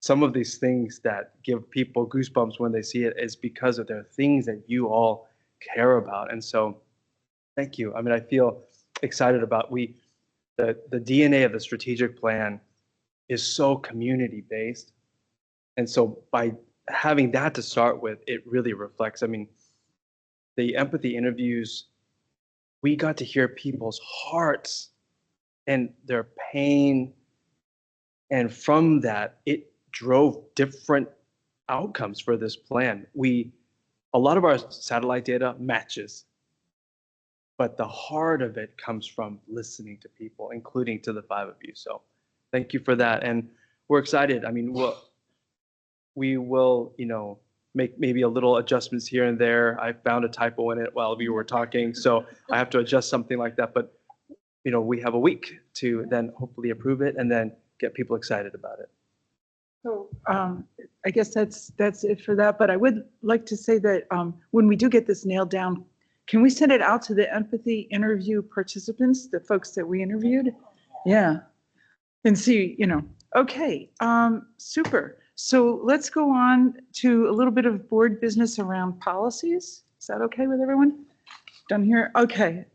some of these things that give people goosebumps when they see it is because of their things that you all care about. And so thank you. I mean, I feel excited about the DNA of the strategic plan is so community based. And so by having that to start with, it really reflects. I mean, the empathy interviews, we got to hear people's hearts and their pain. And from that, it drove different outcomes for this plan. A lot of our satellite data matches, but the heart of it comes from listening to people, including to the 5 of you. So thank you for that. And we're excited. I mean, we will, make maybe a little adjustments here and there. I found a typo in it while we were talking, so I have to adjust something like that. But, we have a week to then hopefully approve it and then get people excited about it. So I guess that's it for that. But I would like to say that when we do get this nailed down, can we send it out to the empathy interview participants, the folks that we interviewed? Yeah. And see, okay, super. So let's go on to a little bit of board business around policies. Is that okay with everyone? Done here? Okay.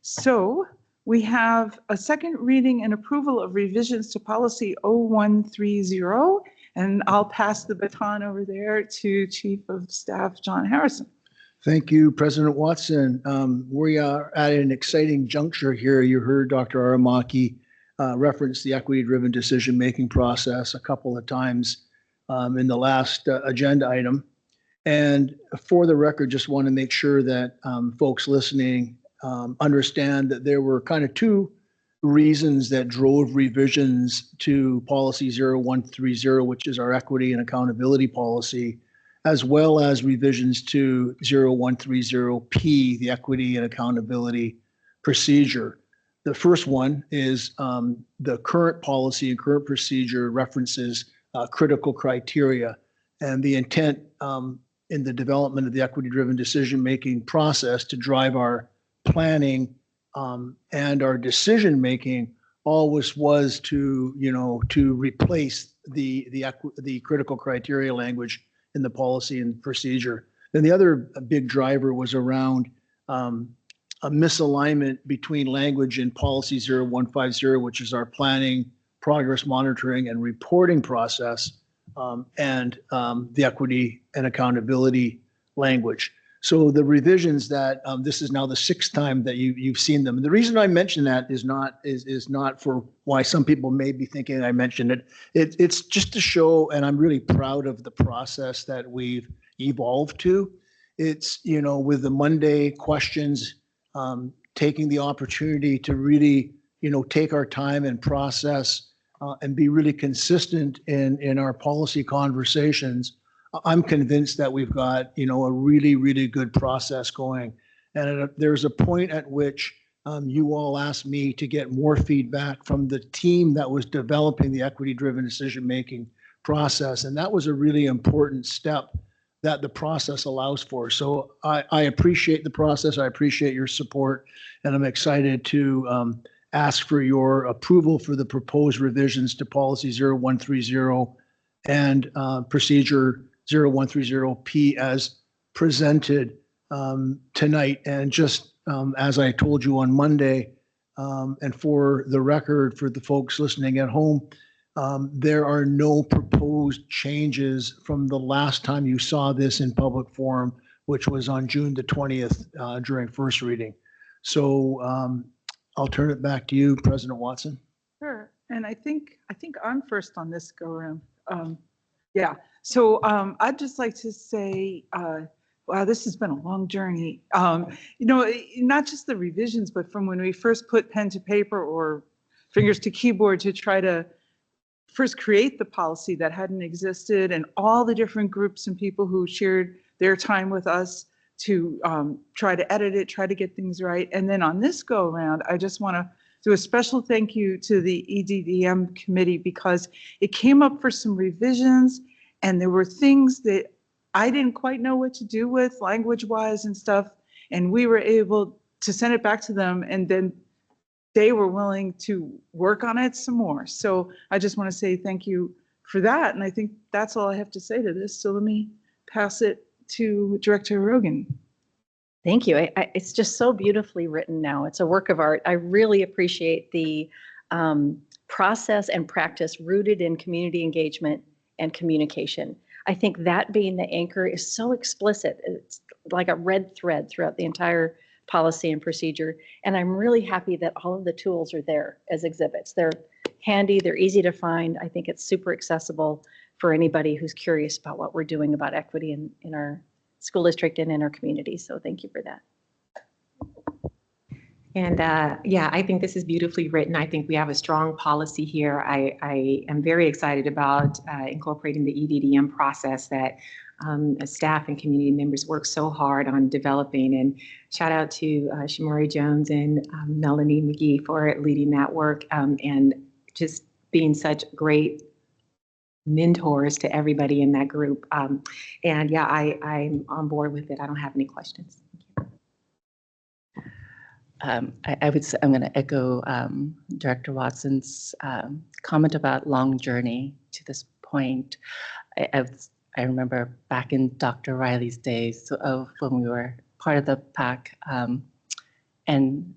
So we have a second reading and approval of revisions to policy 0130, and I'll pass the baton over there to Chief of Staff John Harrison. Thank you, President Watson. We are at an exciting juncture here. You heard Dr. Aramaki reference the equity-driven decision-making process a couple of times in the last agenda item. And for the record, just want to make sure that folks listening understand that there were kind of two reasons that drove revisions to policy 0130, which is our equity and accountability policy, as well as revisions to 0130P, the equity and accountability procedure. The first one is the current policy and current procedure references critical criteria, and the intent in the development of the equity-driven decision-making process to drive our planning and our decision-making always was to replace the critical criteria language in the policy and procedure. Then the other big driver was around a misalignment between language in policy 0150, which is our planning, progress monitoring, and reporting process, and the equity and accountability language. So the revisions that this is now the sixth time that you've seen them. And the reason I mention that is not for why some people may be thinking I mentioned it. It's just to show, and I'm really proud of the process that we've evolved to. It's, with the Monday questions, taking the opportunity to really, take our time and process and be really consistent in our policy conversations. I'm convinced that we've got, a really, really good process going. And there's a point at which you all asked me to get more feedback from the team that was developing the equity-driven decision-making process. And that was a really important step that the process allows for. So I appreciate the process. I appreciate your support. And I'm excited to ask for your approval for the proposed revisions to policy 0130 and procedure 0130P as presented tonight. And just as I told you on Monday, and for the record, for the folks listening at home, there are no proposed changes from the last time you saw this in public forum, which was on June the 20th during first reading. So I'll turn it back to you, President Watson. Sure. And I think I'm first on this go around. Yeah. So I'd just like to say, wow, this has been a long journey. Not just the revisions, but from when we first put pen to paper or fingers to keyboard to try to first create the policy that hadn't existed, and all the different groups and people who shared their time with us to try to edit it, try to get things right. And then on this go around, I just want to do a special thank you to the EDDM committee, because it came up for some revisions and there were things that I didn't quite know what to do with language-wise and stuff. And we were able to send it back to them, and then they were willing to work on it some more. So I just want to say thank you for that. And I think that's all I have to say to this. So let me pass it to Director Rogan. Thank you. It's just so beautifully written now. It's a work of art. I really appreciate the process and practice rooted in community engagement and communication. I think that being the anchor is so explicit. It's like a red thread throughout the entire policy and procedure. And I'm really happy that all of the tools are there as exhibits. They're handy, they're easy to find. I think it's super accessible for anybody who's curious about what we're doing about equity in our school district and in our community. So thank you for that. And yeah, I think this is beautifully written. I think we have a strong policy here. I am very excited about incorporating the EDDM process that staff and community members work so hard on developing. And shout out to Shamari Jones and Melanie McGee for leading that work and just being such great mentors to everybody in that group. And yeah, I'm on board with it. I don't have any questions. I would say I'm going to echo Director Watson's comment about long journey to this point. I remember back in Dr. Riley's days of when we were part of the PAC and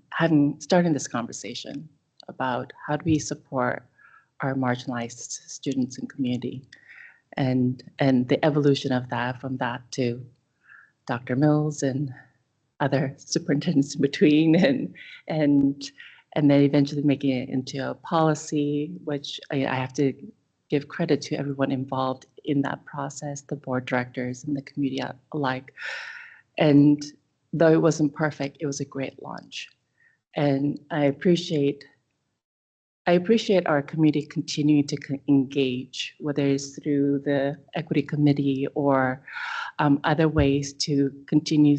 starting this conversation about how do we support our marginalized students and community, and the evolution of that from that to Dr. Mills and other superintendents in between, and then eventually making it into a policy, which I have to give credit to everyone involved in that process, the board directors and the community alike. And though it wasn't perfect, it was a great launch. And I appreciate our community continuing to engage, whether it's through the equity committee or other ways to continue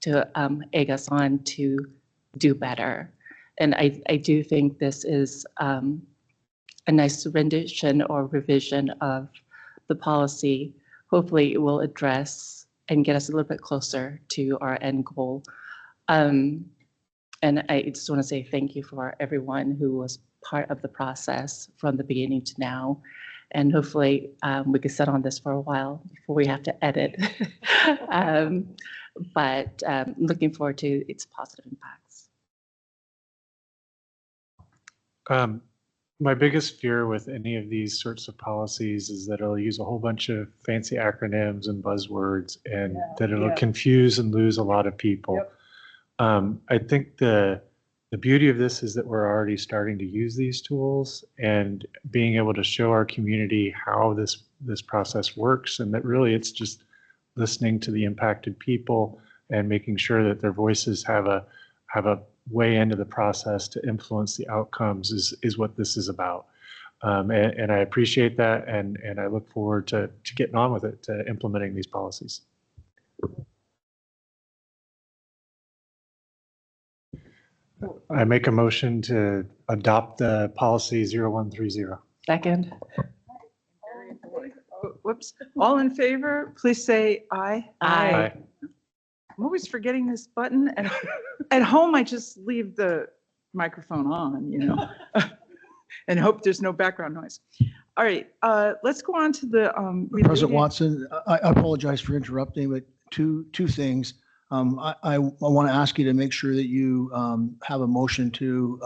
to egg us on to do better. And I do think this is a nice rendition or revision of the policy. Hopefully it will address and get us a little bit closer to our end goal. And I just want to say thank you for everyone who was part of the process from the beginning to now. And hopefully we could sit on this for a while before we have to edit. But looking forward to its positive impacts. My biggest fear with any of these sorts of policies is that it'll use a whole bunch of fancy acronyms and buzzwords, and that it'll confuse and lose a lot of people. Yep. I think the beauty of this is that we're already starting to use these tools and being able to show our community how this process works, and that really it's just listening to the impacted people and making sure that their voices have a way into the process to influence the outcomes is what this is about. And I appreciate that, and I look forward to getting on with it, to implementing these policies. I make a motion to adopt the policy 0130. Second. Whoops. All in favor, please say aye. Aye. I'm always forgetting this button. At home, I just leave the microphone on, and hope there's no background noise. All right, let's go on to the President Watson, I apologize for interrupting, but two things. I want to ask you to make sure that you have a motion to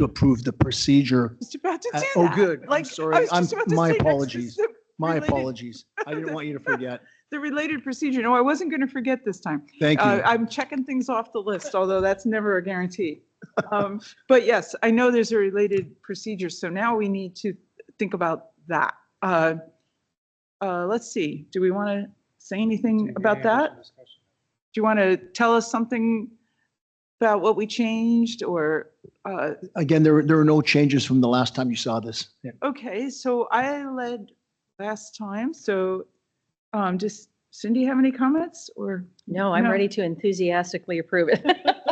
approve the procedure. Just about to do Oh, that. good. Like, I'm sorry. my Apologies. My apologies. I didn't want you to forget. The related procedure. No, I wasn't going to forget this time. Thank you. I'm checking things off the list, although that's never a guarantee. But yes, I know there's a related procedure. So now we need to think about that. Let's see. Do we want to say anything about that? Do you want to tell us something about what we changed, or? Again, there were no changes from the last time you saw this. Yeah. Okay, so I led last time. So does Cindy have any comments, or? No, I'm ready to enthusiastically approve it.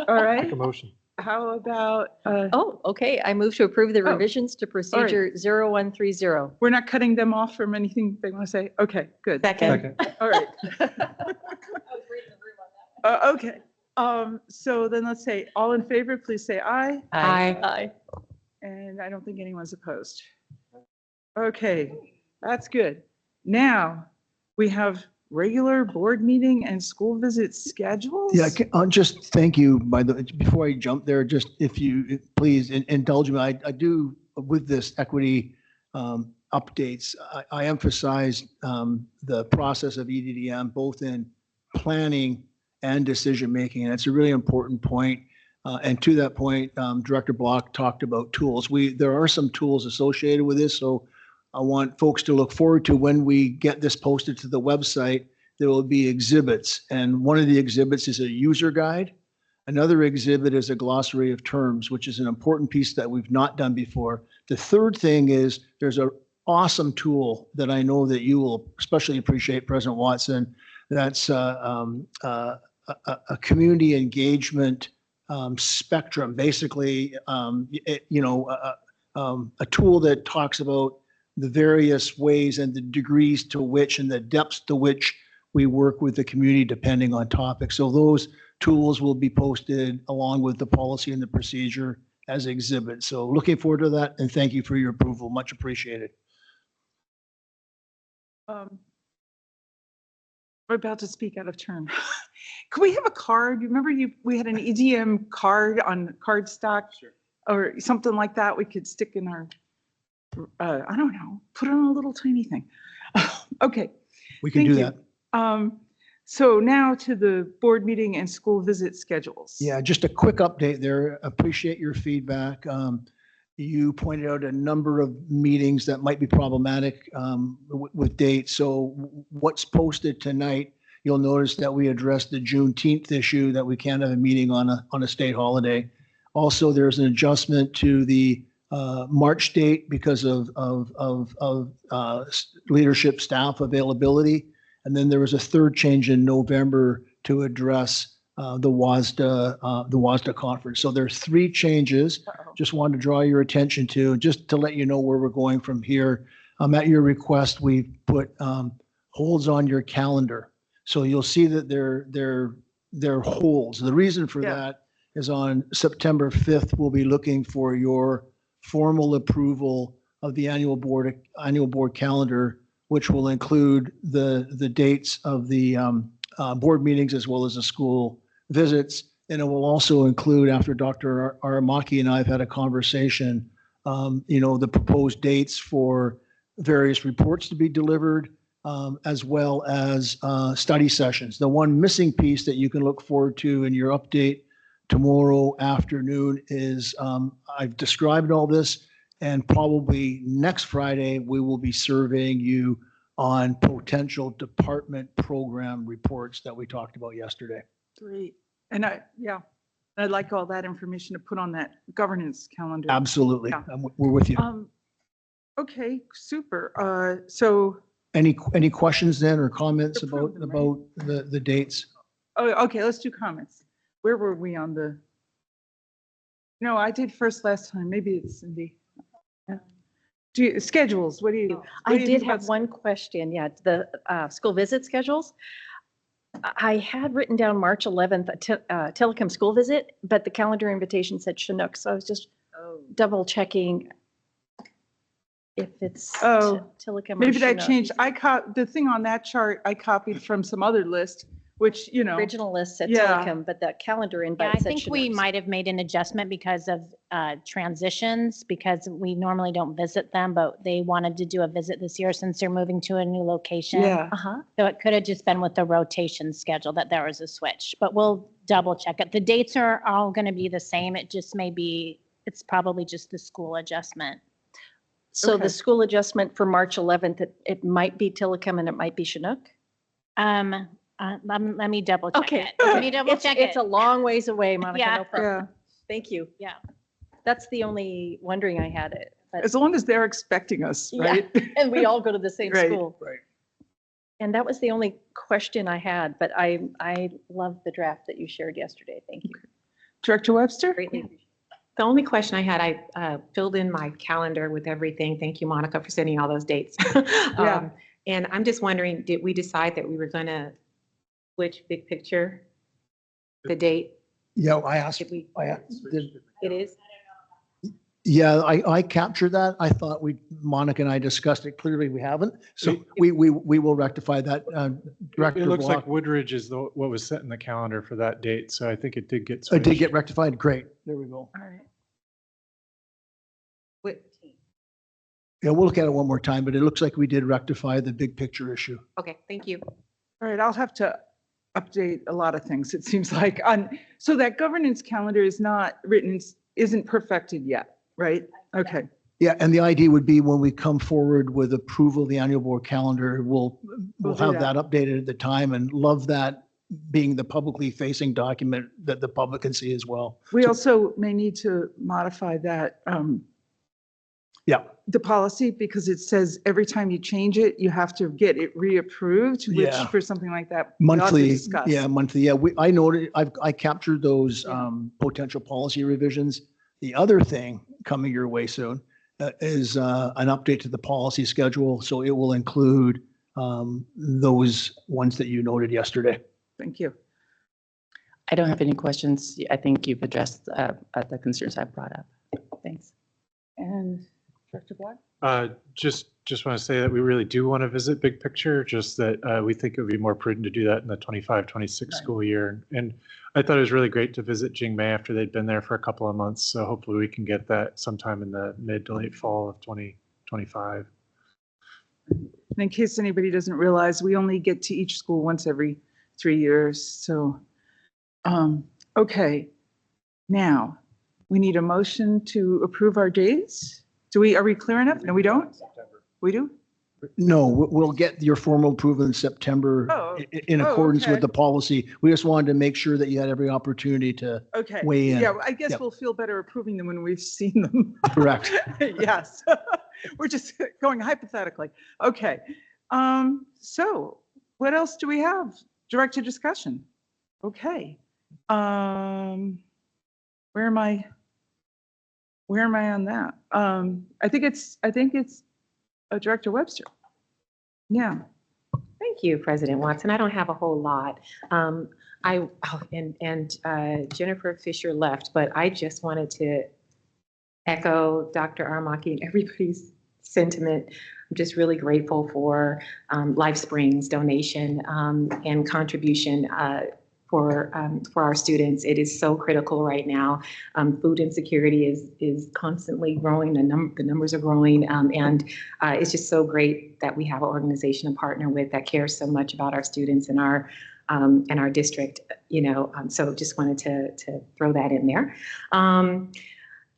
All right. Make a motion. How about? Oh, okay. I move to approve the revisions to procedure 0130. We're not cutting them off from anything they want to say? Okay, good. Second. All right. Okay. So then let's say, all in favor, please say aye. Aye. Aye. And I don't think anyone's opposed. Okay, that's good. Now, we have regular board meeting and school visit schedules? Yeah, just thank you, before I jump there, just if you please indulge me, I do, with this equity updates, I emphasize the process of EDDM, both in planning and decision-making, and it's a really important point. And to that point, Director Block talked about tools. There are some tools associated with this, so I want folks to look forward to when we get this posted to the website. There will be exhibits, and one of the exhibits is a user guide. Another exhibit is a glossary of terms, which is an important piece that we've not done before. The third thing is there's an awesome tool that I know that you will especially appreciate, President Watson. That's a community engagement spectrum, basically, a tool that talks about the various ways and the degrees to which and the depths to which we work with the community depending on topics. So those tools will be posted along with the policy and the procedure as exhibits. So looking forward to that, and thank you for your approval. Much appreciated. We're about to speak out of turn. Could we have a card? Remember we had an EDM card on cardstock? Sure. Or something like that we could stick in our, I don't know, put on a little tiny thing. Okay. We can do that. So now to the board meeting and school visit schedules. Yeah, just a quick update there. Appreciate your feedback. You pointed out a number of meetings that might be problematic with dates. So what's posted tonight, you'll notice that we addressed the Juneteenth issue, that we can't have a meeting on a state holiday. Also, there's an adjustment to the March date because of leadership staff availability. And then there was a third change in November to address the WASDA conference. So there's 3 changes. Just wanted to draw your attention to, just to let you know where we're going from here. At your request, we put holds on your calendar. So you'll see that they're holds. The reason for that is on September 5th, we'll be looking for your formal approval of the annual board calendar, which will include the dates of the board meetings as well as the school visits. And it will also include, after Dr. Aramaki and I have had a conversation, the proposed dates for various reports to be delivered, as well as study sessions. The one missing piece that you can look forward to in your update tomorrow afternoon is, I've described all this, and probably next Friday, we will be surveying you on potential department program reports that we talked about yesterday. Great. And I'd like all that information to put on that governance calendar. Absolutely. Yeah. We're with you. Okay, super. So. Any questions then or comments Approve about them, right? the dates? Oh, okay, let's do comments. Where were we on the? No, I did first last time. Maybe it's Cindy. Schedules, what do you? I did have one question. Yeah, the school visit schedules. I had written down March 11th, telecom school visit, but the calendar invitation said Chinook. So I was just double checking if it's telecom or Maybe that Chinook. changed. The thing on that chart I copied from some other list, which, Original list said Yeah. telecom, but the calendar Yeah, invite I said think we Chinook. might have made an adjustment because of transitions, because we normally don't visit them, but they wanted to do a visit this year since they're moving to a new location. Yeah. Uh-huh. So it could have just been with the rotation schedule that there was a switch, but we'll double check it. The dates are all going to be the same. It just may be, it's probably just the school adjustment. So Okay. the school adjustment for March 11th, it might be telecom and it might be Chinook? Let me double check Okay. it. Let me double check it. It's a long ways away, Monica. Yeah. No problem. Yeah. Thank you. Yeah. That's the only wondering I had. But As long as they're expecting us, Yeah. right? and we all go to the same Right. school. Right. And that was the only question I had, but I love the draft that you shared yesterday. Thank you. Director Webster? Greatly appreciate The only question I had, I filled in my calendar with everything. Thank you, Monica, for sending all those dates. Yeah. And I'm just wondering, did we decide that we were going to switch big picture The date, Yeah, I asked, did we, did, it is? yeah, I captured that. I thought Monica and I discussed it. Clearly, we haven't. So we will rectify that. Director It looks like Block, Woodridge is what was set in the calendar for that date, so I think it did get it switched. did get rectified. Great. There we go. All right. Yeah, we'll look at it one more time, but it looks like we did rectify the big picture issue. Okay, thank you. All right, I'll have to update a lot of things, it seems like. So that governance calendar is not written, isn't perfected yet, right? Okay, Yeah, and the idea would be when we come forward with approval of the annual board calendar, we'll do have that updated at the time, and love that being the publicly facing document that the public can see as well. we also may need to modify that, Yeah, the policy, because it says every time you change it, you have to get it reapproved, which Yeah. for something like that, we'll have to monthly, discuss. yeah, monthly, yeah. I noted, I captured those potential policy revisions. The other thing coming your way soon is an update to the policy schedule. So it will include those ones that you noted yesterday. Thank you. I don't have any questions. I think you've addressed the concerns I brought up. Thanks. And Director Black? Just want to say that we really do want to visit big picture, just that we think it would be more prudent to do that in the 25-26 school year. And I thought it was really great to visit Jingmei after they'd been there for a couple of months. So hopefully we can get that sometime in the mid to late fall of 2025. And in case anybody doesn't realize, we only get to each school once every 3 years. So, okay. Now, we need a motion to approve our dates. Are we clear enough? No, we don't? We do? No, we'll get your formal approval in September in accordance with the policy. We just wanted to make sure that you had every opportunity to Okay. weigh in. Yeah, I guess Yep. we'll feel better approving them when we've seen them. Correct. Yes. We're just going hypothetically. Okay. So what else do we have? Directed discussion. Okay. Where am I on that? I think it's Director Webster. Yeah. Thank you, President Watson. I don't have a whole lot. Jennifer Fisher left, but I just wanted to echo Dr. Armaki and everybody's sentiment. I'm just really grateful for LifeSpring's donation and contribution for our students. It is so critical right now. Food insecurity is constantly growing. The numbers are growing, and it's just so great that we have an organization to partner with that cares so much about our students and our district. So just wanted to throw that in there.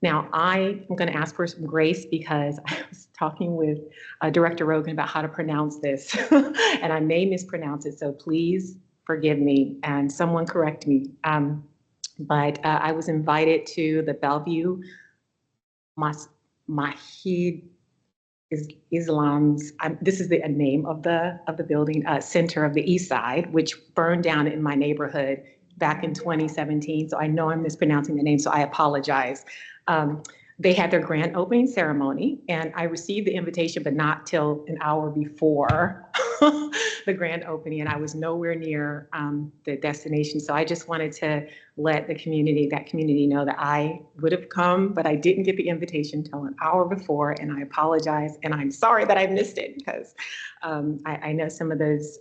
Now, I am going to ask for some grace because I was talking with Director Rogan about how to pronounce this, and I may mispronounce it, so please forgive me and someone correct me. But I was invited to the Bellevue Mahid Islam's, this is the name of the building, Center of the East Side, which burned down in my neighborhood back in 2017. So I know I'm mispronouncing the name, so I apologize. They had their grand opening ceremony, and I received the invitation, but not till an hour before the grand opening, and I was nowhere near the destination. So I just wanted to let that community know that I would have come, but I didn't get the invitation till an hour before, and I apologize, and I'm sorry that I missed it because I know some of those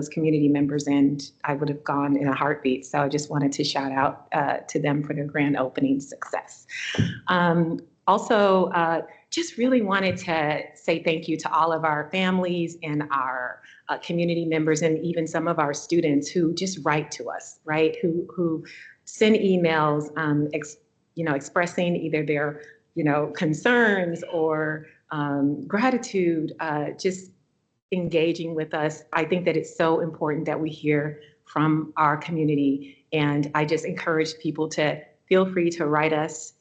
community members, and I would have gone in a heartbeat. So I just wanted to shout out to them for their grand opening success. Also, just really wanted to say thank you to all of our families and our community members, and even some of our students who just write to us, right? Who send emails, expressing either their, concerns or gratitude, just engaging with us. I think that it's so important that we hear from our community, and I just encourage people to feel free to write us,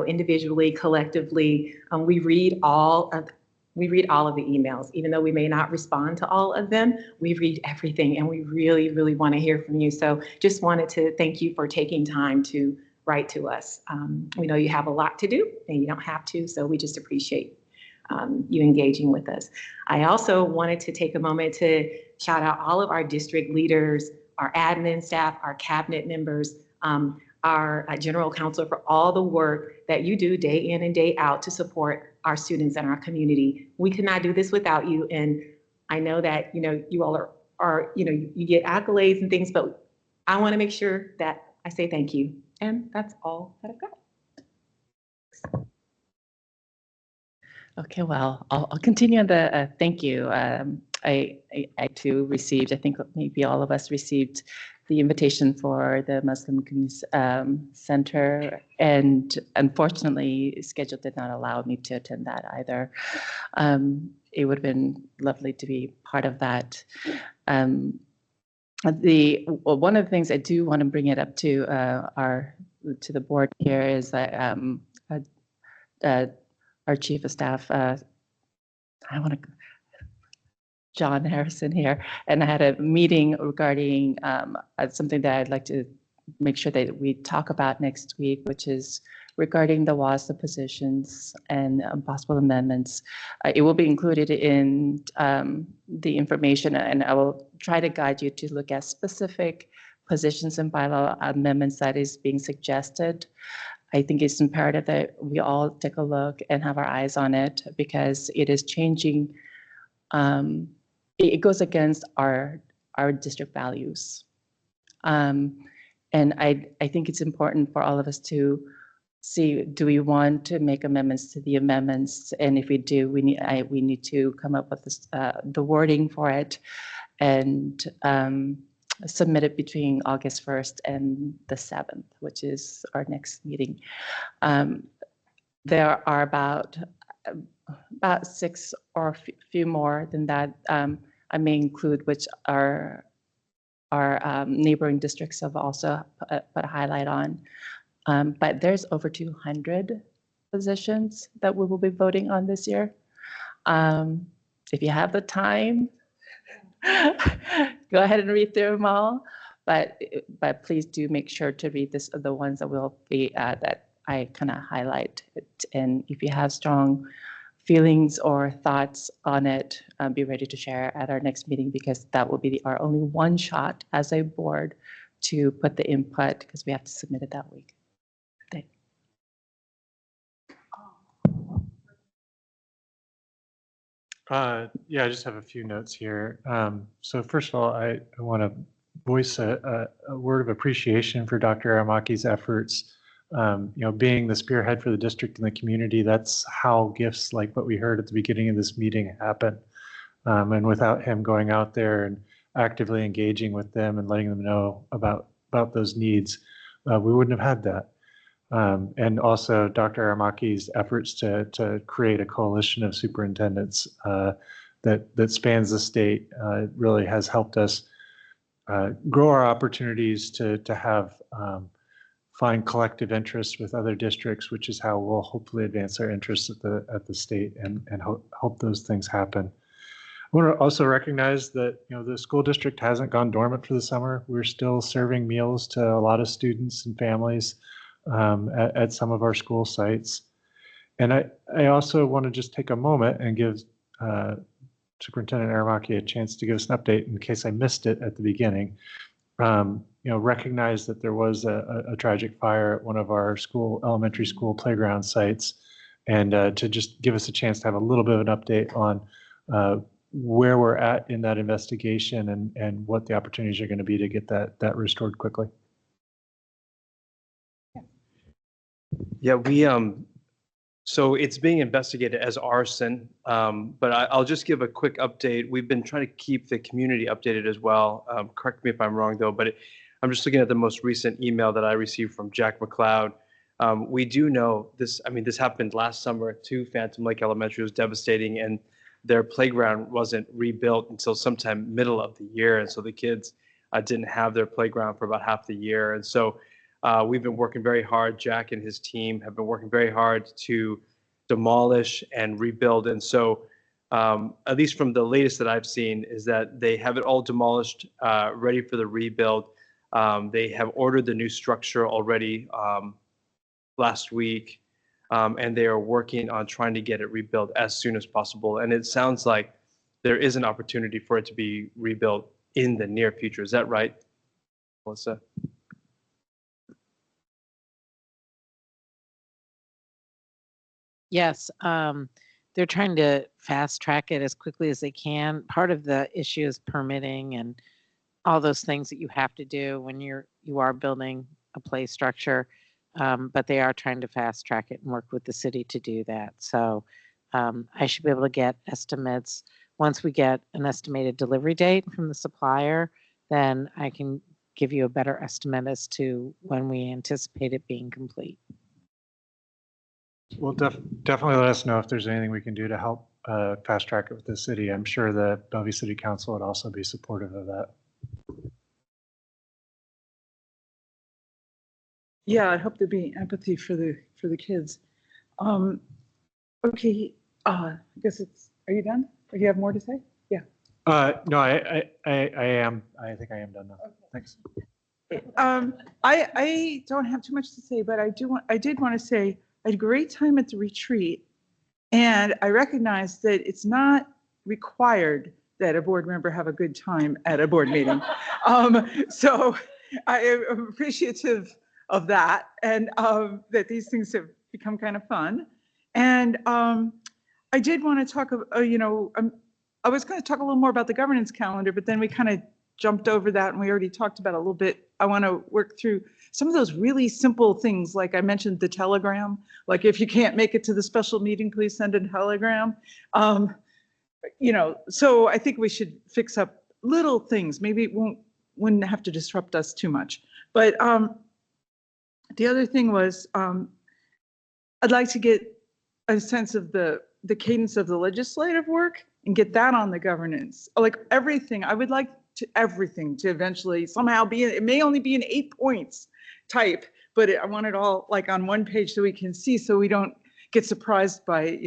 individually, collectively. We read all of the emails, even though we may not respond to all of them. We read everything, and we really, really want to hear from you. So just wanted to thank you for taking time to write to us. We know you have a lot to do, and you don't have to, so we just appreciate you engaging with us. I also wanted to take a moment to shout out all of our district leaders, our admin staff, our cabinet members, our general counsel for all the work that you do day in and day out to support our students and our community. We could not do this without you. And I know that, you all are, you get accolades and things, but I want to make sure that I say thank you. And that's all that I've got. Okay, well, I'll continue on the thank you. I too received, I think maybe all of us received the invitation for the Muslim Community Center, and unfortunately, schedule did not allow me to attend that either. It would have been lovely to be part of that. One of the things I do want to bring it up to the board here is that our chief of staff, John Harrison here, and I had a meeting regarding something that I'd like to make sure that we talk about next week, which is regarding the WASDA positions and possible amendments. It will be included in the information, and I will try to guide you to look at specific positions and bylaw amendments that is being suggested. I think it's imperative that we all take a look and have our eyes on it because it is changing. It goes against our district values. And I think it's important for all of us to see, do we want to make amendments to the amendments? And if we do, we need to come up with this, the wording for it and submit it between August 1st and the 7th, which is our next meeting. There are about 6 or a few more than that I may include, which are our neighboring districts have also put a highlight on. But there's over 200 positions that we will be voting on this year. If you have the time, go ahead and read through them all. But please do make sure to read the ones that will be that I kind of highlight. And if you have strong feelings or thoughts on it, be ready to share at our next meeting because that will be our only one shot as a board to put the input because we have to submit it that week. Thank Yeah, I just have a few notes here. So first of all, I want to voice a word of appreciation for Dr. Aramaki's efforts. Being the spearhead for the district and the community, that's how gifts like what we heard at the beginning of this meeting happen. And without him going out there and actively engaging with them and letting them know about those needs, we wouldn't have had that. And also Dr. Aramaki's efforts to create a coalition of superintendents that spans the state really has helped us grow our opportunities to have find collective interests with other districts, which is how we'll hopefully advance our interests at the state and hope those things happen. I want to also recognize that the school district hasn't gone dormant for the summer. We're still serving meals to a lot of students and families at some of our school sites. And I also want to just take a moment and give Superintendent Aramaki a chance to give us an update in case I missed it at the beginning. Recognize that there was a tragic fire at one of our elementary school playground sites, and to just give us a chance to have a little bit of an update on where we're at in that investigation and what the opportunities are going to be to get that restored quickly. Yeah, so it's being investigated as arson, but I'll just give a quick update. We've been trying to keep the community updated as well. Correct me if I'm wrong though, but I'm just looking at the most recent email that I received from Jack McLeod. We do know this, this happened last summer to Phantom Lake Elementary. It was devastating, and their playground wasn't rebuilt until sometime middle of the year. And so the kids didn't have their playground for about half the year. And so we've been working very hard. Jack and his team have been working very hard to demolish and rebuild. And so at least from the latest that I've seen is that they have it all demolished, ready for the rebuild. They have ordered the new structure already last week, and they are working on trying to get it rebuilt as soon as possible. And it sounds like there is an opportunity for it to be rebuilt in the near future. Is that right? Melissa. Yes, they're trying to fast track it as quickly as they can. Part of the issue is permitting and all those things that you have to do when you are building a play structure. But they are trying to fast track it and work with the city to do that. So I should be able to get estimates. Once we get an estimated delivery date from the supplier, then I can give you a better estimate as to when we anticipate it being complete. Well, definitely let us know if there's anything we can do to help fast track it with the city. I'm sure the Bellevue City Council would also be supportive of that. Yeah, I hope there'd be empathy for the kids. Okay, I guess are you done? Or do you have more to say? Yeah. No, I am. I think I am done now. Okay. Thanks. I don't have too much to say, but I did want to say I had a great time at the retreat, and I recognize that it's not required that a board member have a good time at a board meeting. So I am appreciative of that, and that these things have become kind of fun. And I did want to talk, I was going to talk a little more about the governance calendar, but then we kind of jumped over that and we already talked about it a little bit. I want to work through some of those really simple things, like I mentioned the telegram, like if you can't make it to the special meeting, please send a telegram. So I think we should fix up little things. Maybe it wouldn't have to disrupt us too much. But the other thing was, I'd like to get a sense of the cadence of the legislative work and get that on the governance. Like everything, I would like everything to eventually somehow be, it may only be in 8 points type, but I want it all like on one page so we can see, so we don't get surprised by,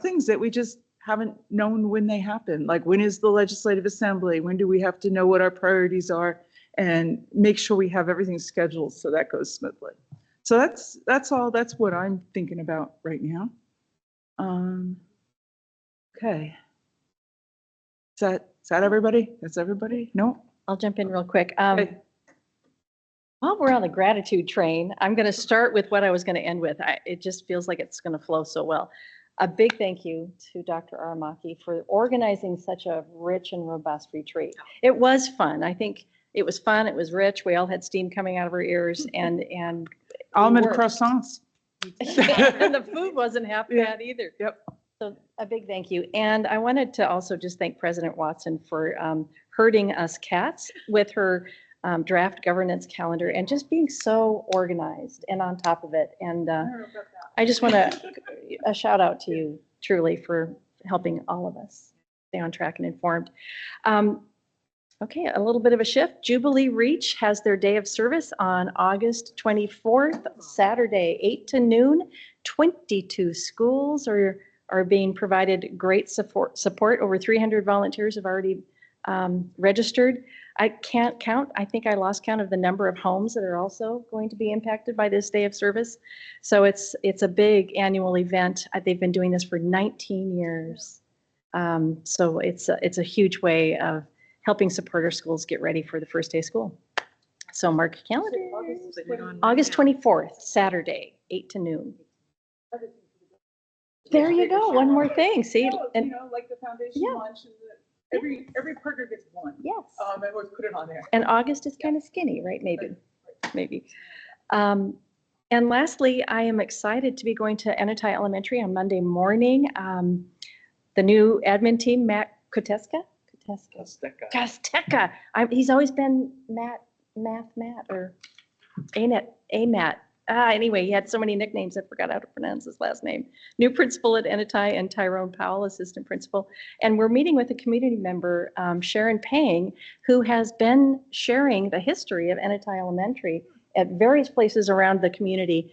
things that we just haven't known when they happen. Like, when is the Legislative Assembly? When do we have to know what our priorities are and make sure we have everything scheduled so that goes smoothly. So that's all. That's what I'm thinking about right now. Okay. Is that everybody? That's everybody? No? I'll jump in real quick. Okay. While we're on the gratitude train, I'm going to start with what I was going to end with. It just feels like it's going to flow so well. A big thank you to Dr. Aramaki for organizing such a rich and robust retreat. It was fun. I think it was fun. It was rich. We all had steam coming out of our ears, and Almond croissants. and the food wasn't half bad either. Yep. So a big thank you. And I wanted to also just thank President Watson for herding us cats with her draft governance calendar and just being so organized and on top of it. And I just want a shout out to you truly for helping all of us stay on track and informed. Okay, a little bit of a shift. Jubilee Reach has their day of service on August 24th, Saturday, 8 to noon. 22 schools are being provided great support. Over 300 volunteers have already registered. I can't count. I think I lost count of the number of homes that are also going to be impacted by this day of service. So it's a big annual event. They've been doing this for 19 years. So it's a huge way of helping support our schools get ready for the first day of school. So mark your calendar. August 24th, Saturday, 8 to noon. There you go. One more thing. See, and like the foundation launch, every partner gets one. Yes. I always put it on there. And August is kind of skinny, right? Maybe. And lastly, I am excited to be going to Anatai Elementary on Monday morning. The new admin team, Matt Koteska. He's always been Matt or Matt. Anyway, he had so many nicknames, I forgot how to pronounce his last name. New principal at Anatai, and Tyrone Powell, assistant principal. And we're meeting with a community member, Sharon Pang, who has been sharing the history of Anatai Elementary at various places around the community,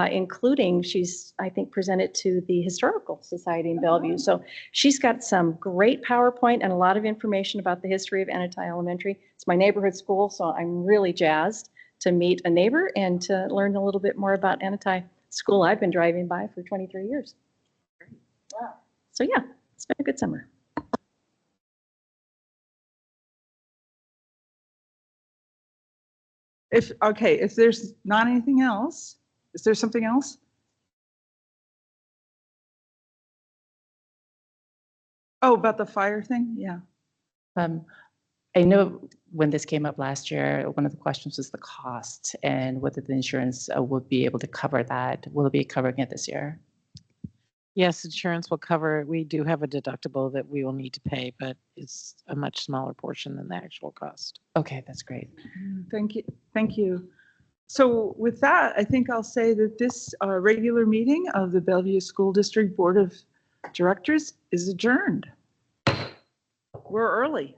including she's, I think, presented to the Historical Society in Bellevue. So she's got some great PowerPoint and a lot of information about the history of Anatai Elementary. It's my neighborhood school, so I'm really jazzed to meet a neighbor and to learn a little bit more about Anatai School I've been driving by for 23 years. Wow. So yeah, it's been a good summer. if there's not anything else, is there something else? Oh, about the fire thing? Yeah. I know when this came up last year, one of the questions was the cost and whether the insurance would be able to cover that. Will it be covering it this year? Yes, insurance will cover it. We do have a deductible that we will need to pay, but it's a much smaller portion than the actual cost. Okay, that's great. Thank you. Thank you. So with that, I think I'll say that this regular meeting of the Bellevue School District Board of Directors is adjourned. We're early.